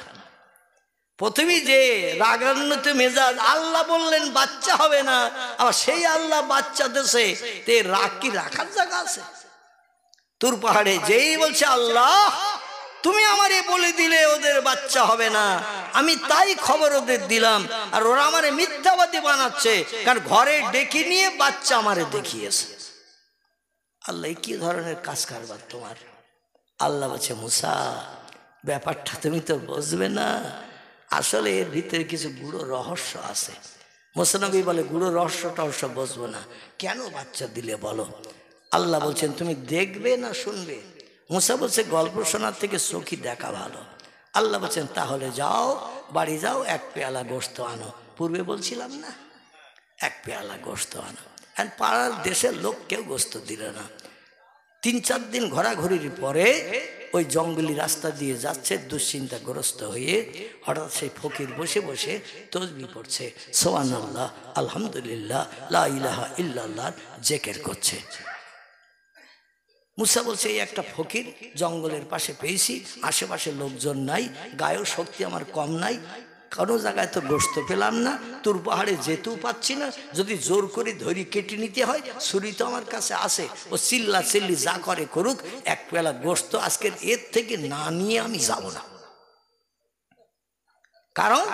প্রথমেই যে রাগান্বিত মেজাজ, আল্লাহ বললেন বাচ্চা হবে না, আবার সেই আল্লাহ বাচ্চা দেশে, তে রাগ কি রাখার জায়গা আছে? তুর পাহাড়ে যেই বলছে আল্লাহ তুমি আমারে বলে দিলে ওদের বাচ্চা হবে না, আমি তাই খবর ওদের দিলাম, আর ওরা আমারে মিথ্যাবাদী বানাচ্ছে, কারণ ঘরে ডেকে নিয়ে বাচ্চা আমারে দেখিয়েছে। আল্লাহ কি ধরনের কাজ কারবার তোমার? আল্লাহ বলছে মুসা ব্যাপারটা তুমি তো বুঝবে না, আসলে এর ভিতরে কিছু গুড়ো রহস্য আছে। মুসা নবী বলে গুড়ো রহস্য টহস্য বুঝবো না, কেন বাচ্চা দিলে বলো? আল্লাহ বলছেন তুমি দেখবে না শুনবে? মুসা বলছে গল্প শোনার থেকে চোখে দেখা ভালো। আল্লাহ বলছেন তাহলে যাও, বাড়ি যাও, এক পেয়ালা গোশত আনো। পূর্বে বলছিলাম না, এক পেয়ালা গোশত আনো। আর পাড়ার দেশের লোক কেউ গোশত দিল না। 3-4 দিন ঘোরাঘুরির পরে ওই জঙ্গলি রাস্তা দিয়ে যাচ্ছে দুশ্চিন্তাগ্রস্ত হয়ে, হঠাৎ সেই ফকির বসে বসে তসবিহ পড়ছে, সুবহানাল্লাহ, আলহামদুলিল্লাহ, লা ইলাহা ইল্লাল্লাহ জিকির করছে। মুসা বলছে এই একটা ফকির জঙ্গলের পাশে পেয়েছি, আশেপাশে লোকজন নাই, গায়েও শক্তি আমার কম নাই, কোনো জায়গায় তো গোশত পেলাম না, তুর পাহাড়ে যেতেও পাচ্ছি না, যদি জোর করে ধরি কেটে নিতে হয়, ছুরি তো আমার কাছে আছে, ও চিল্লা চিল্লি যা করে করুক, এক পেলা গোশত আজকের এর থেকে না নিয়ে আমি যাব না। কারণ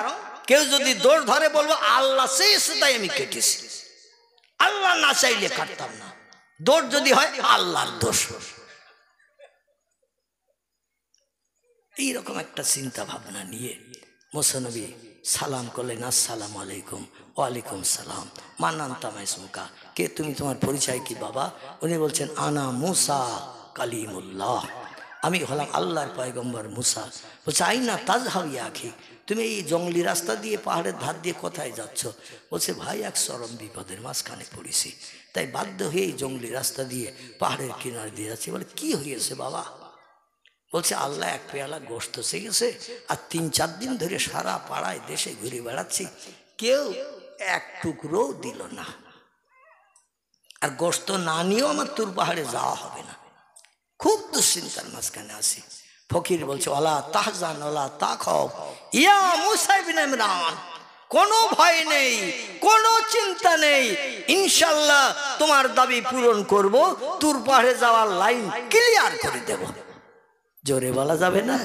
কেউ যদি দৌড় ধরে বলবো আল্লাহ চেয়েছে তাই আমি কেটেছি, আল্লাহ না চাইলে কাটতাম না, দৌড় যদি হয় আল্লাহর দোষ। এইরকম একটা চিন্তা ভাবনা নিয়ে মুসা নবী সালাম করলেন, আসসালামু আলাইকুম। ওয়ালাইকুম সালাম। মানান তামাইসমুকা, কে তুমি, তোমার পরিচয় কি বাবা? উনি বলছেন আনা মুসা কালিমুল্লাহ, আমি হলাম আল্লাহর পয়গম্বর মুসা। বলছে আইনা তাজহাব ইয়া আখি, তুমি এই জঙ্গলি রাস্তা দিয়ে পাহাড়ের ধার দিয়ে কোথায় যাচ্ছ? বলছে ভাই এক চরম বিপদের মাঝখানে পড়েছি, তাই বাধ্য হয়ে এই জঙ্গলি রাস্তা দিয়ে পাহাড়ের কিনারে দিয়ে যাচ্ছি। বলে কি হয়েছে বাবা? বলছে আল্লাহ এক পেয়ালা গোশত চেয়েছে, আর 3-4 দিন ধরে সারা পাড়ায় দেশে ঘুরে বেড়াচ্ছি, কেউ এক টুকরোও দিল না, আর গোশত না নিয়েও আমার তুর পাহাড়ে যাওয়া হবে না, খুব দুশ্চিন্তার মাঝখানে আছি। ফকির বলছে ওলা তাহজান ওলা তাখাফ ইয়া মুসা ইবনে ইমরান, কোনো ভয় নেই, কোনো চিন্তা নেই, ইনশাআল্লাহ তোমার দাবি পূরণ করব, তুর পাহাড়ে যাওয়ার লাইন ক্লিয়ার করে দেব। জোরে বলা যাবে না?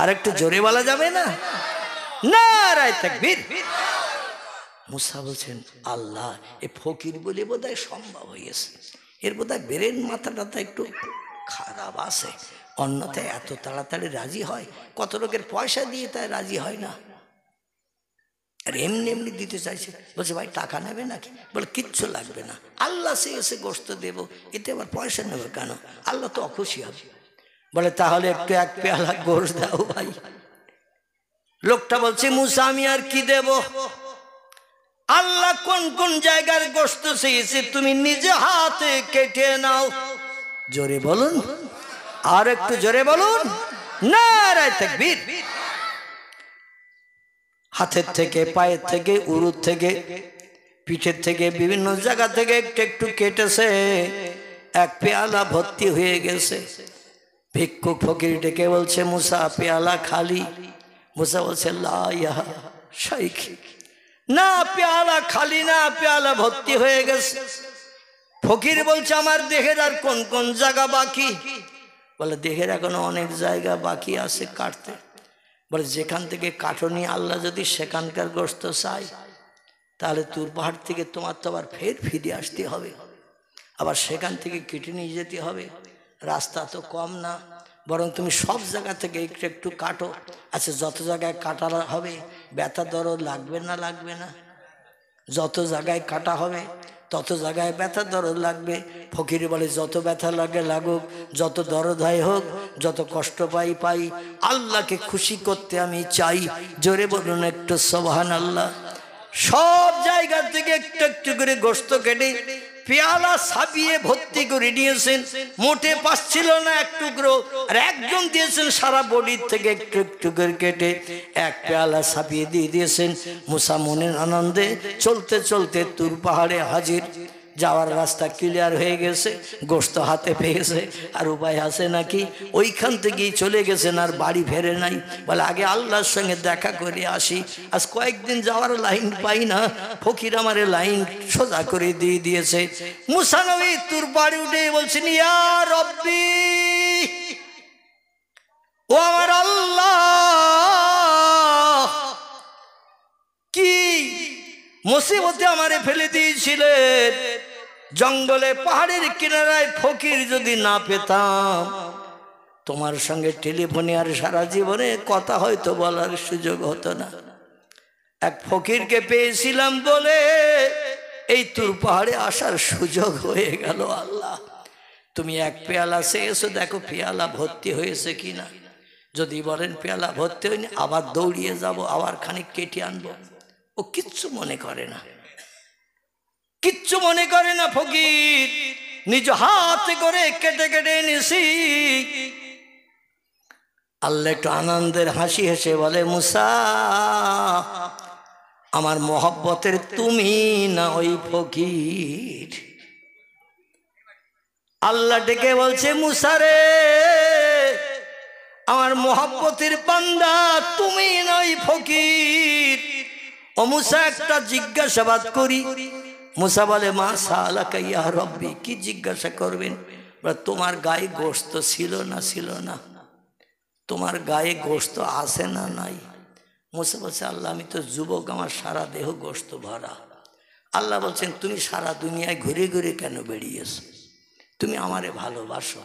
আর একটু জোরে বলা যাবে না? নারায়ে তাকবীর। মুসা বলছেন আল্লাহ এ ফকির বলে বোধহয় সম্ভব হয়েছে, এর বোধহয় ব্রেন মাথাটা একটু খারাপ আছে, অন্যথায় এত তাড়াতাড়ি রাজি হয়? কত লোকের পয়সা দিয়ে তাই রাজি হয় না, আর এমনি এমনি দিতে চাইছে। বলছে ভাই টাকা নেবে নাকি? বলে কিচ্ছু লাগবে না, আল্লাহ সে এসে গোশত দেবো, এতে আবার পয়সা নেবে কেন? আল্লাহ তো অখুশি হবে। বলে তাহলে একটু এক পেয়ালা গোশত দাও ভাই। লোকটা বলছে মুসা আমি আর কি দেব? আল্লাহ কোন কোন জায়গার গোশত চেয়েছে তুমি নিজে হাতে কেটে নাও। জোরে বলুন, আর একটু জোরে বলুন, নারায়ে তাকবীর। হাতের থেকে, পায়ের থেকে, উরুর থেকে, পিঠের থেকে, বিভিন্ন জায়গা থেকে একটু একটু কেটেছে, এক পেয়ালা ভর্তি হয়ে গেছে। ভিক্ষুক ফকির ডেকে বলছে মুসা পেয়ালা খালি। মুসা বলছে লা ইয়া শাইখ, না পেয়ালা খালি না, পেয়ালা ভর্তি হয়ে গেছে। ফকির বলছে আমার দেহের আর কোন কোন জায়গা বাকি? বলে দেহের এখনো অনেক জায়গা বাকি আছে কাটতে। বলে যেখান থেকে কাটনি আল্লাহ যদি সেখানকার গোশত চাই, তাহলে তুর পাহাড় থেকে তোমার তো আবার ফের ফিরে আসতে হবে, আবার সেখান থেকে কেটে নিয়ে যেতে হবে, রাস্তা তো কম না, বরং তুমি সব জায়গা থেকে একটু একটু কাটো। আচ্ছা, যত জায়গায় কাটা হবে ব্যথা দরদ লাগবে না লাগবে না? যত জায়গায় কাটা হবে তত জায়গায় ব্যথা দরদ লাগবে। ফকির বলে যত ব্যথা লাগে লাগুক, যত দরদ হয় হোক, যত কষ্ট পাই পাই, আল্লাহকে খুশি করতে আমি চাই। জোরে বলুন একটু সুবহানাল্লাহ। সব জায়গা থেকে একটু একটু করে গোশত কেটে পেয়ালা সাবিয়ে ভর্তি করে নিয়েছেন। মোটে পাচ্ছিল না এক টুকরো, আর একজন দিয়েছেন সারা বডির থেকে একটু একটু করে কেটে এক পেয়ালা সাবিয়ে দিয়ে দিয়েছেন। মুসা মনের আনন্দে চলতে চলতে তুর পাহাড়ে হাজির। যাওয়ার রাস্তা ক্লিয়ার হয়ে গেছে, গোশত হাতে পেয়েছে, আর উপায় আছে নাকি? ওইখান থেকেই চলে গেছেন, আর বাড়ি ফেরে নাই। বলে আগে আল্লাহর সঙ্গে দেখা করে আসি। আজ কয়েকদিন যাওয়ার লাইন পাই না, ফকির আমারে লাইন সোজা করে দিয়ে দিয়েছে। মুসা নবী তুর বাড়ি উঠে বলছেন, ইয়া রব্বি, ও আমার আল্লাহ, কি মুসিবতে আমারে ফেলে দিয়েছিলেন। জঙ্গলে পাহাড়ের কিনারায় ফকির যদি না পেতাম, তোমার সঙ্গে টেলিফোনে আর সারা জীবনে কথা হয়তো বলার সুযোগ হতো না। এক ফকিরকে পেয়েছিলাম বলে এই তুর পাহাড়ে আসার সুযোগ হয়ে গেল। আল্লাহ, তুমি এক পেয়ালা চেয়েছো, দেখো পেয়ালা ভর্তি হয়েছে কিনা। যদি বলেন পেয়ালা ভর্তি হয়নি, আবার দৌড়িয়ে যাব, আবার খানিক কেটে আনবো। ও কিচ্ছু মনে করে না, কিচ্ছু মনে করে না। ফকির নিজ হাতে করে কেটে কেটে এনেছি। আল্লাহ একটু আনন্দের হাসি হেসে বলে, মুসা, আমার মহব্বতের তুমি না ওই ফকির? আল্লাহ ডেকে বলছে, মুসা রে, আমার মহব্বতের বান্দা তুমি না ওই ফকির। ও মুসা, একটা জিজ্ঞাসাবাদ করি। মুসা বলে, মা সালাকা ইয়া রব্বি, কি জিজ্ঞাসা করবেন? তোমার গায়ে গোশত ছিল না ছিল না? তোমার গায়ে গোশত আছে না নাই? মুসা বলছে, আল্লাহ আমি তো যুবক, আমার সারা দেহ গোশত ভরা। আল্লাহ বলছেন, তুমি সারা দুনিয়ায় ঘুরে ঘুরে কেন বেরিয়েছো? তুমি আমারে ভালোবাসো,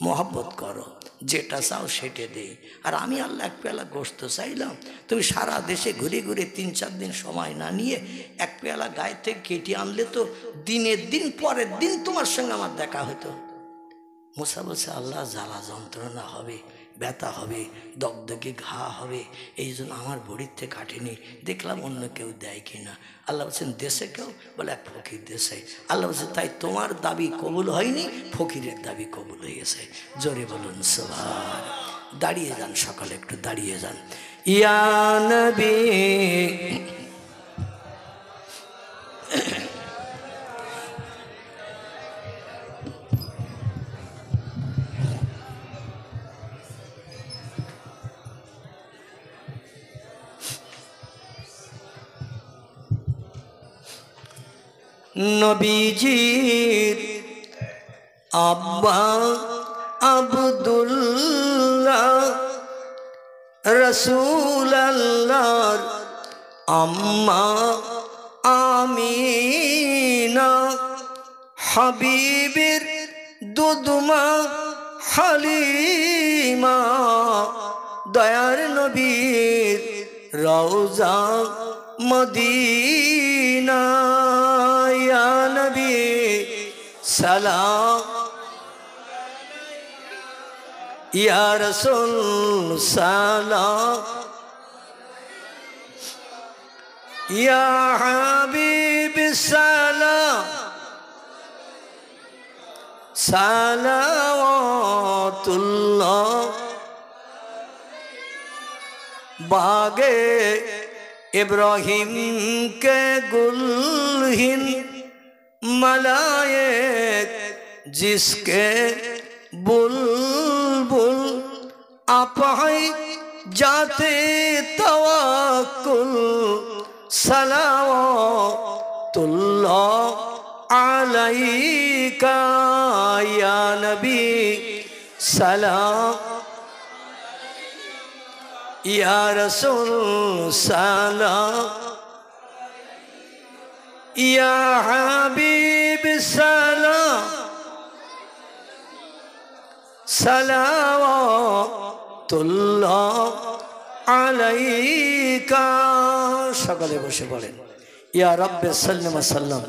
মহব্বত করো, যেটা চাও সেটা দেই। আর আমি আল্লাহ এক পেয়ালা গোশত চাইলাম, তুমি সারা দেশে ঘুরে ঘুরে 3-4 দিন সময় না নিয়ে এক পেয়ালা গায়ে থেকে কেটে আনলে তো দিনের দিন পরের দিন তোমার সঙ্গে আমার দেখা হতো। মুসা বলছে, আল্লাহ জ্বালা যন্ত্রণা হবে, ব্যথা হবে, দগদগে ঘা হবে, এই জন্য আমার বড়ির থেকে কাটেনি, দেখলাম অন্য কেউ দেয় কিনা। আল্লাহ বলছেন, দেশে কেউ? বলে এক ফকির দেশে। আল্লাহ বলছেন, তাই তোমার দাবি কবুল হয়নি, ফকিরের দাবি কবুল হয়েছে। জোরে বলুন সুবহান। দাঁড়িয়ে যান সকালে, একটু দাঁড়িয়ে যান। ইয়া নবী, নবীজির আব্বা আব্দুল্লাহ, রাসূলুল্লাহর আম্মা আমিনা, হাবিবের দুধমা হালিমা, দয়ার নবীর রওজা মদিনা। ইয়া নবী সালাম, ইয়া রাসূল সালাম, ইয়া হাবিব সালাম, সালাওয়াতুল্লাহ। बागे इब्राहिम के गुलहिन मलाएक जिसके बुलबुल आपहाय जाते तवक्कुल सलावतुल्लाह अलैका या नबी सलाम या रसूल सलाम या हबीब सलाम সালাওয়াতুল্লাহ আলাইকা। সকালে বসে পড়েন ইয়া রাব্বে সাল্লি ওয়া সাল্লাম।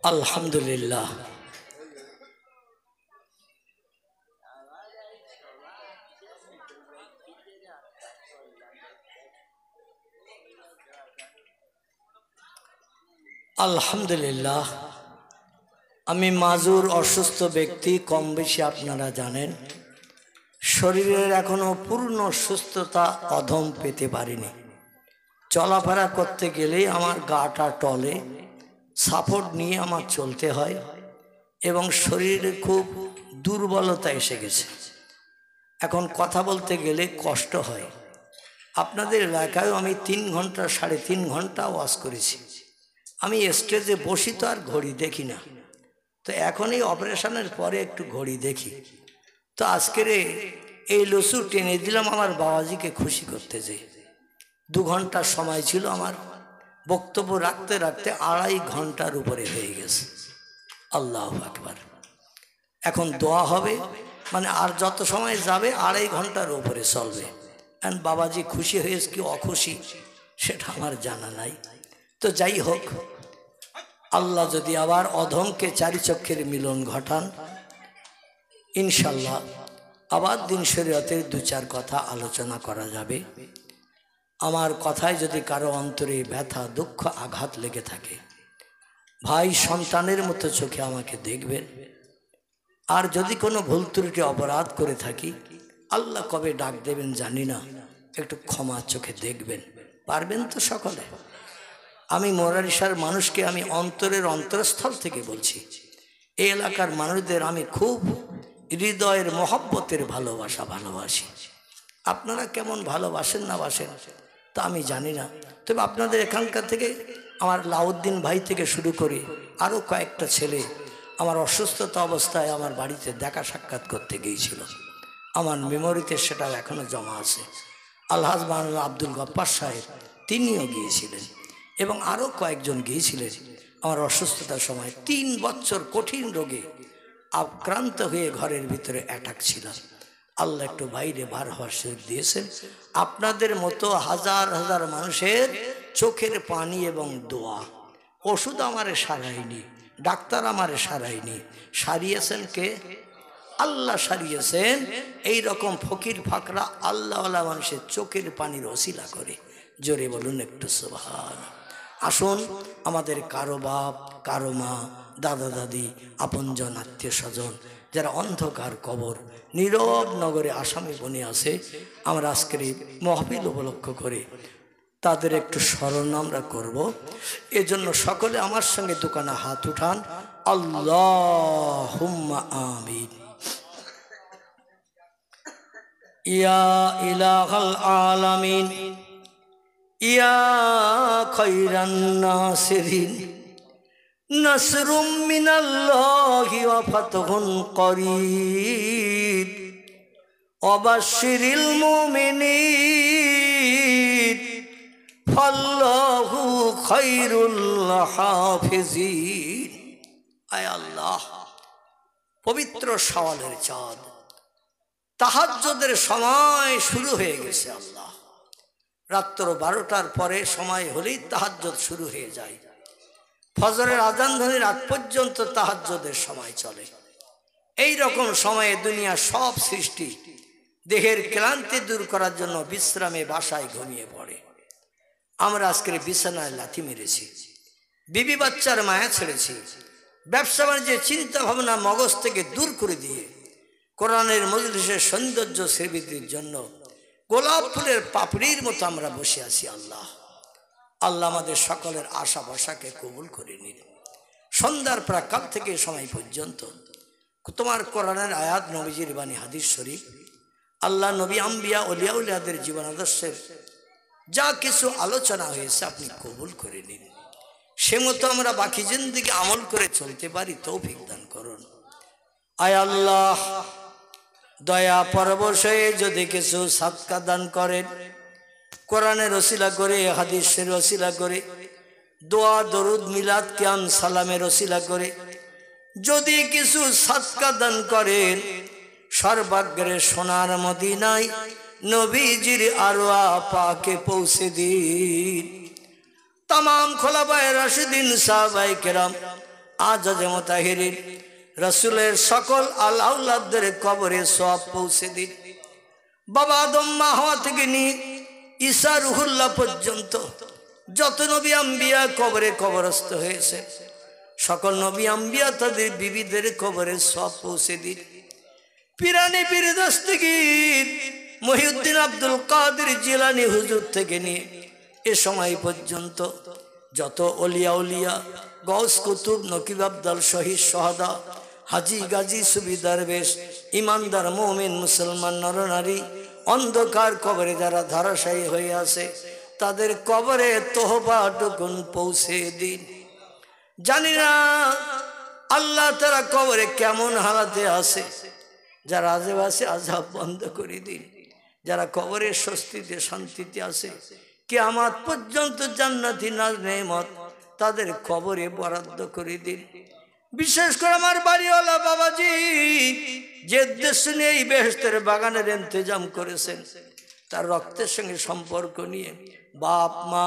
আলহামদুলিল্লাহ। আলহামদুলিল্লাহ। আমি মাজুর, অসুস্থ ব্যক্তি, কম বেশি আপনারা জানেন। শরীরের এখনো পূর্ণ সুস্থতা অধম পেতে পারিনি। চলাফেরা করতে গেলেই আমার গাটা টলে, সাপোর্ট নিয়ে আমার চলতে হয় এবং শরীরে খুব দুর্বলতা এসে গেছে। এখন কথা বলতে গেলে কষ্ট হয়। আপনাদের এলাকায় আমি 3 ঘন্টা 3.5 ঘন্টা ওয়াজ করেছি। আমি স্টেজে বসি তো আর ঘড়ি দেখি না, তো এখন এই অপারেশনের পরে একটু ঘড়ি দেখি। তো আজকের এই লসু টেনে দিলাম আমার বাবাজিকে খুশি করতে। যে 2 ঘন্টার সময় ছিল, আমার বক্তব্য রাখতে রাখতে 2.5 ঘন্টার উপরে হয়ে গেছে। আল্লাহু আকবার। এখন দোয়া হবে, মানে আর যত সময় যাবে 2.5 ঘন্টার উপরে চলবে। কারণ বাবাজি খুশি হয়েছে কি অখুশি সেটা আমার জানা নাই। তো যাই হোক, আল্লাহ যদি আবার অধমকে 4 চক্ষের মিলন ঘটান, ইনশাল্লাহ আবার দিন শরীয়তের 2-4 কথা আলোচনা করা যাবে। আমার কথায় যদি কারো অন্তরে ব্যথা, দুঃখ, আঘাত লেগে থাকে, ভাই সন্তানের মতো চোখে আমাকে দেখবেন। আর যদি কোনো ভুল ত্রুটি অপরাধ করে থাকি, আল্লাহ কবে ডাক দেবেন জানি না, একটু ক্ষমা চোখে দেখবেন। পারবেন তো সকলে? আমি মোরারিসার মানুষকে আমি অন্তরের অন্তরস্থল থেকে বলছি, এই এলাকার মানুষদের আমি খুব হৃদয়ের মহব্বতের ভালোবাসি। আপনারা কেমন ভালোবাসেন না বাসেন তা আমি জানি না, তবে আপনাদের এখানকার থেকে আমার লাউদ্দিন ভাই থেকে শুরু করে আরও কয়েকটা ছেলে আমার অসুস্থতা অবস্থায় আমার বাড়িতে দেখা সাক্ষাৎ করতে গিয়েছিল। আমার মেমোরিতে সেটাও এখনও জমা আছে। আলহাজ মাওলানা আব্দুল গফফার সাহেব তিনিও গিয়েছিলেন এবং আরও কয়েকজন গিয়েছিলেন আমার অসুস্থতার সময়। 3 বছর কঠিন রোগে আক্রান্ত হয়ে ঘরের ভিতরে অ্যাটাক ছিল। আল্লাহ একটু বাইরে বার হওয়ার সুযোগ দিয়েছেন। আপনাদের মতো হাজার হাজার মানুষের চোখের পানি এবং দোয়া। ওষুধ আমারে সারায়নি, ডাক্তার আমারে সারায়নি, সারিয়েছেন কে? আল্লাহ সারিয়েছেন। এই রকম ফকির ফাকরা আল্লাহওয়ালা মানুষের চোখের পানির ওসিলা করে। জোরে বলুন একটু সুবহান। আসুন, আমাদের কারো বাপ, কারো মা, দাদা দাদি, আপনজন, আত্মীয় স্বজন যারা অন্ধকার কবর নীরব নগরে আসামি বনে আছে, আমরা আজকের এই মাহফিল উপলক্ষ করে তাদের একটু স্মরণ আমরা করব। এজন্য সকলে আমার সঙ্গে দোকানে হাত উঠান, আল্লাহুম্মা আমিন। ইয়া ইলাহাল আলামিন, ইয়া খায়রান নাসিরিন, নাসরুম মিনাল্লাহি ওয়া ফাতহুন করিব, ওয়া বাশশিরিল মুমিনিন, ফাল্লাহু খায়রুল হাফিজিন। আয় আল্লাহ, পবিত্র শাওয়ালের চাঁদ, তাহাজ্জুদের সময় শুরু হয়ে গেছে। আল্লাহ, রাত্র 12টার পরে সময় হলেই তাহাজ্জুদ শুরু হয়ে যায়। ফজরের আযান ধ্বনির আগ পর্যন্ত তাহাজ্জুদের সময় চলে। এই রকম সময়ে দুনিয়ার সব সৃষ্টি দেহের ক্লান্তি দূর করার জন্য বিশ্রামে বাসায় ঘুমিয়ে পড়ে। আমরা আজকের বিছানায় লাথি মেরেছি, বিবি বাচ্চার মায়া ছেড়েছি, ব্যবসা বাণিজ্যের চিন্তা ভাবনা মগজ থেকে দূর করে দিয়ে কোরআনের মজলিসের সৌন্দর্য শ্রীবৃদ্ধির জন্য গোলাপ ফুলের পাপড়ির মতো আমরা বসে আছি। আল্লাহ, আল্লাহ আমাদের সকলের আশা ভরসাকে কবুল করে নিন। সন্ধ্যার প্রাক্কাল থেকে সময় পর্যন্ত তোমার কোরআনের আয়াত, নবীজির বাণী, হাদিস শরীফ, আল্লাহ নবী, আম্বিয়া, ওলিয়া উলিয়াদের জীবন আদর্শের যা কিছু আলোচনা হয়েছে আপনি কবুল করে নিন। সে মতো আমরা বাকি জিন্দেগি আমল করে চলতে পারি তৌফিক দান করুন। আয় আল্লাহ, দয়া পরবশ হয়ে যদি কিছু সাদকা দান করেন, কোরআনের ওসিলা করে, হাদিসের ওসিলা করে, দোয়া দরুদ মিলাদ কিয়াম সালামের ওসিলা করে যদি কিছু সাদকা দান করেন, সর্বাগ্রে সোনার মদিনায় নবীজির আরওয়া পাকে পৌঁছে দিন। তামাম খোলাফায়ে রাশিদিন, সাহাবায়ে কেরাম, আজাজে মুতাহিরিন, রাসূলের সকল আউলাদদের কবরে সওয়াব পৌঁছে দিন। বাবা আদম মা হওয়া থেকে নিয়ে ঈসা রুহুল্লাহ পর্যন্ত যত নবী আম্বিয়া কবরে কবরস্থ হয়েছে, সকল নবী আম্বিয়া তাদের বিবিদের কবরে সওয়াব পৌঁছে দিন। পিরানি পীর দস্তগীর মহিউদ্দিন আব্দুল কাদের জিলানী হুজুর থেকে নিয়ে এ সময় পর্যন্ত যত ওলিয়া উলিয়া, গৌস কুতুব, নকিব আবদাল, শহীদ সোহাদা, হাজি গাজী, সুফি দরবেশ, ইমানদার মুমিন মুসলমান নরনারী অন্ধকার কবরে যারা ধারাশায়ী হয়ে আছে, তাদের কবরে তোহফাটুকুন পৌঁছে দিন। জানি না আল্লাহ তারা কবরে কেমন হালাতে আছে, যারা আজেবাসে আযাব বন্ধ করে দিন। যারা কবরের স্বস্তিতে শান্তিতে আছে, কিয়ামত পর্যন্ত জান্নাতি নাজ নেমত তাদের কবরে বরাদ্দ করে দিন। বিশেষ করে আমার বাড়িওয়ালা বাবাজি যে দেশ নিয়ে এই বেহেশতের বাগানের ইন্তজাম করেছেন, তার রক্তের সঙ্গে সম্পর্ক নিয়ে বাপ মা,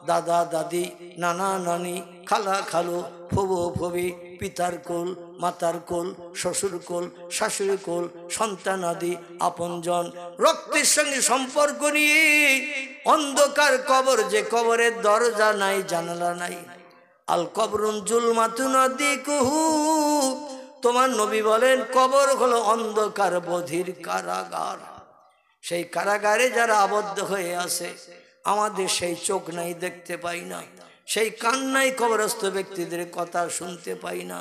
দাদা দাদি, নানা নানি, খালা খালু, ফুবু ফুবি, পিতার কোল, মাতার কোল, শ্বশুর কোল, শাশুড়ি কোল, সন্তান আদি আপনজন, রক্তের সঙ্গে সম্পর্ক নিয়ে অন্ধকার কবর, যে কবরের দরজা নাই, জানালা নাই। আল কবরুন জুলমাতুন আদিকুহু, তোমার নবী বলেন কবর হলো অন্ধকার বধির কারাগার। সেই কারাগারে যারা আবদ্ধ হয়ে আছে, আমাদের সেই চোখ নাই, দেখতে পাই না, সেই কান নাই, কবরস্থ ব্যক্তিদের কথা শুনতে পাই না।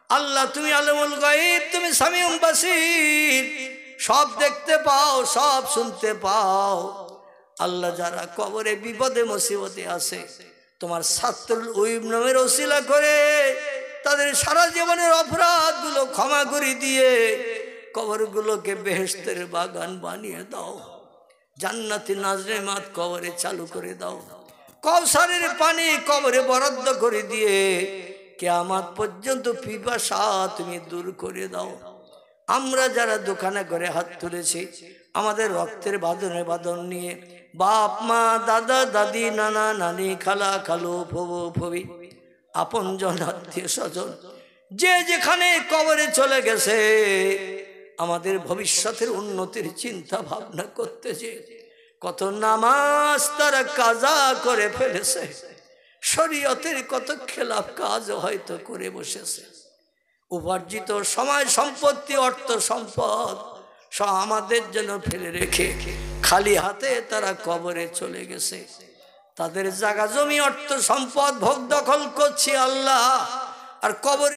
আল্লাহ তুমি আলমুল গায়ব, তুমি সামিউল বাসির, সব দেখতে পাও, সব শুনতে পাও। আল্লাহ যারা কবরে বিপদে মুসিবতে আছে, তোমার সাত্তুল উইব নামের ওসিলা করে তাদের সারা জীবনের অপরাধগুলো ক্ষমা করে দিয়ে কবরগুলোকে বেহেশতের বাগান বানিয়ে দাও। জান্নাতি নাজনেমাত কবরে চালু করে দাও। কওসারের পানি কবরে বরাদ্দ করে দিয়ে কিয়ামত পর্যন্ত পিপাসা তুমি দূর করে দাও। আমরা যারা দোকানে করে হাত তুলেছি, আমাদের রক্তের বাঁধনে বাঁধন নিয়ে বাপ মা, দাদা দাদি, নানা নানি, খালা খালু, ফুবু ফুবি, আপনজন, আত্মীয় স্বজন, যে যেখানে কবরে চলে গেছে, আমাদের ভবিষ্যতের উন্নতির চিন্তা ভাবনা করতেছে। কত নামাজ তারা কাজা করে ফেলেছে, শরীয়তের কত খেলাফ কাজ হয়তো করে বসেছে। উপার্জিত সময় সম্পত্তি, অর্থ সম্পদ সব আমাদের জন্য ফেলে রেখে খালি হাতে তারা কবরে চলে গেছে। তাদের জায়গা জমি, অর্থ সম্পদ ভোগ দখল করছি আল্লাহ, আর কবরে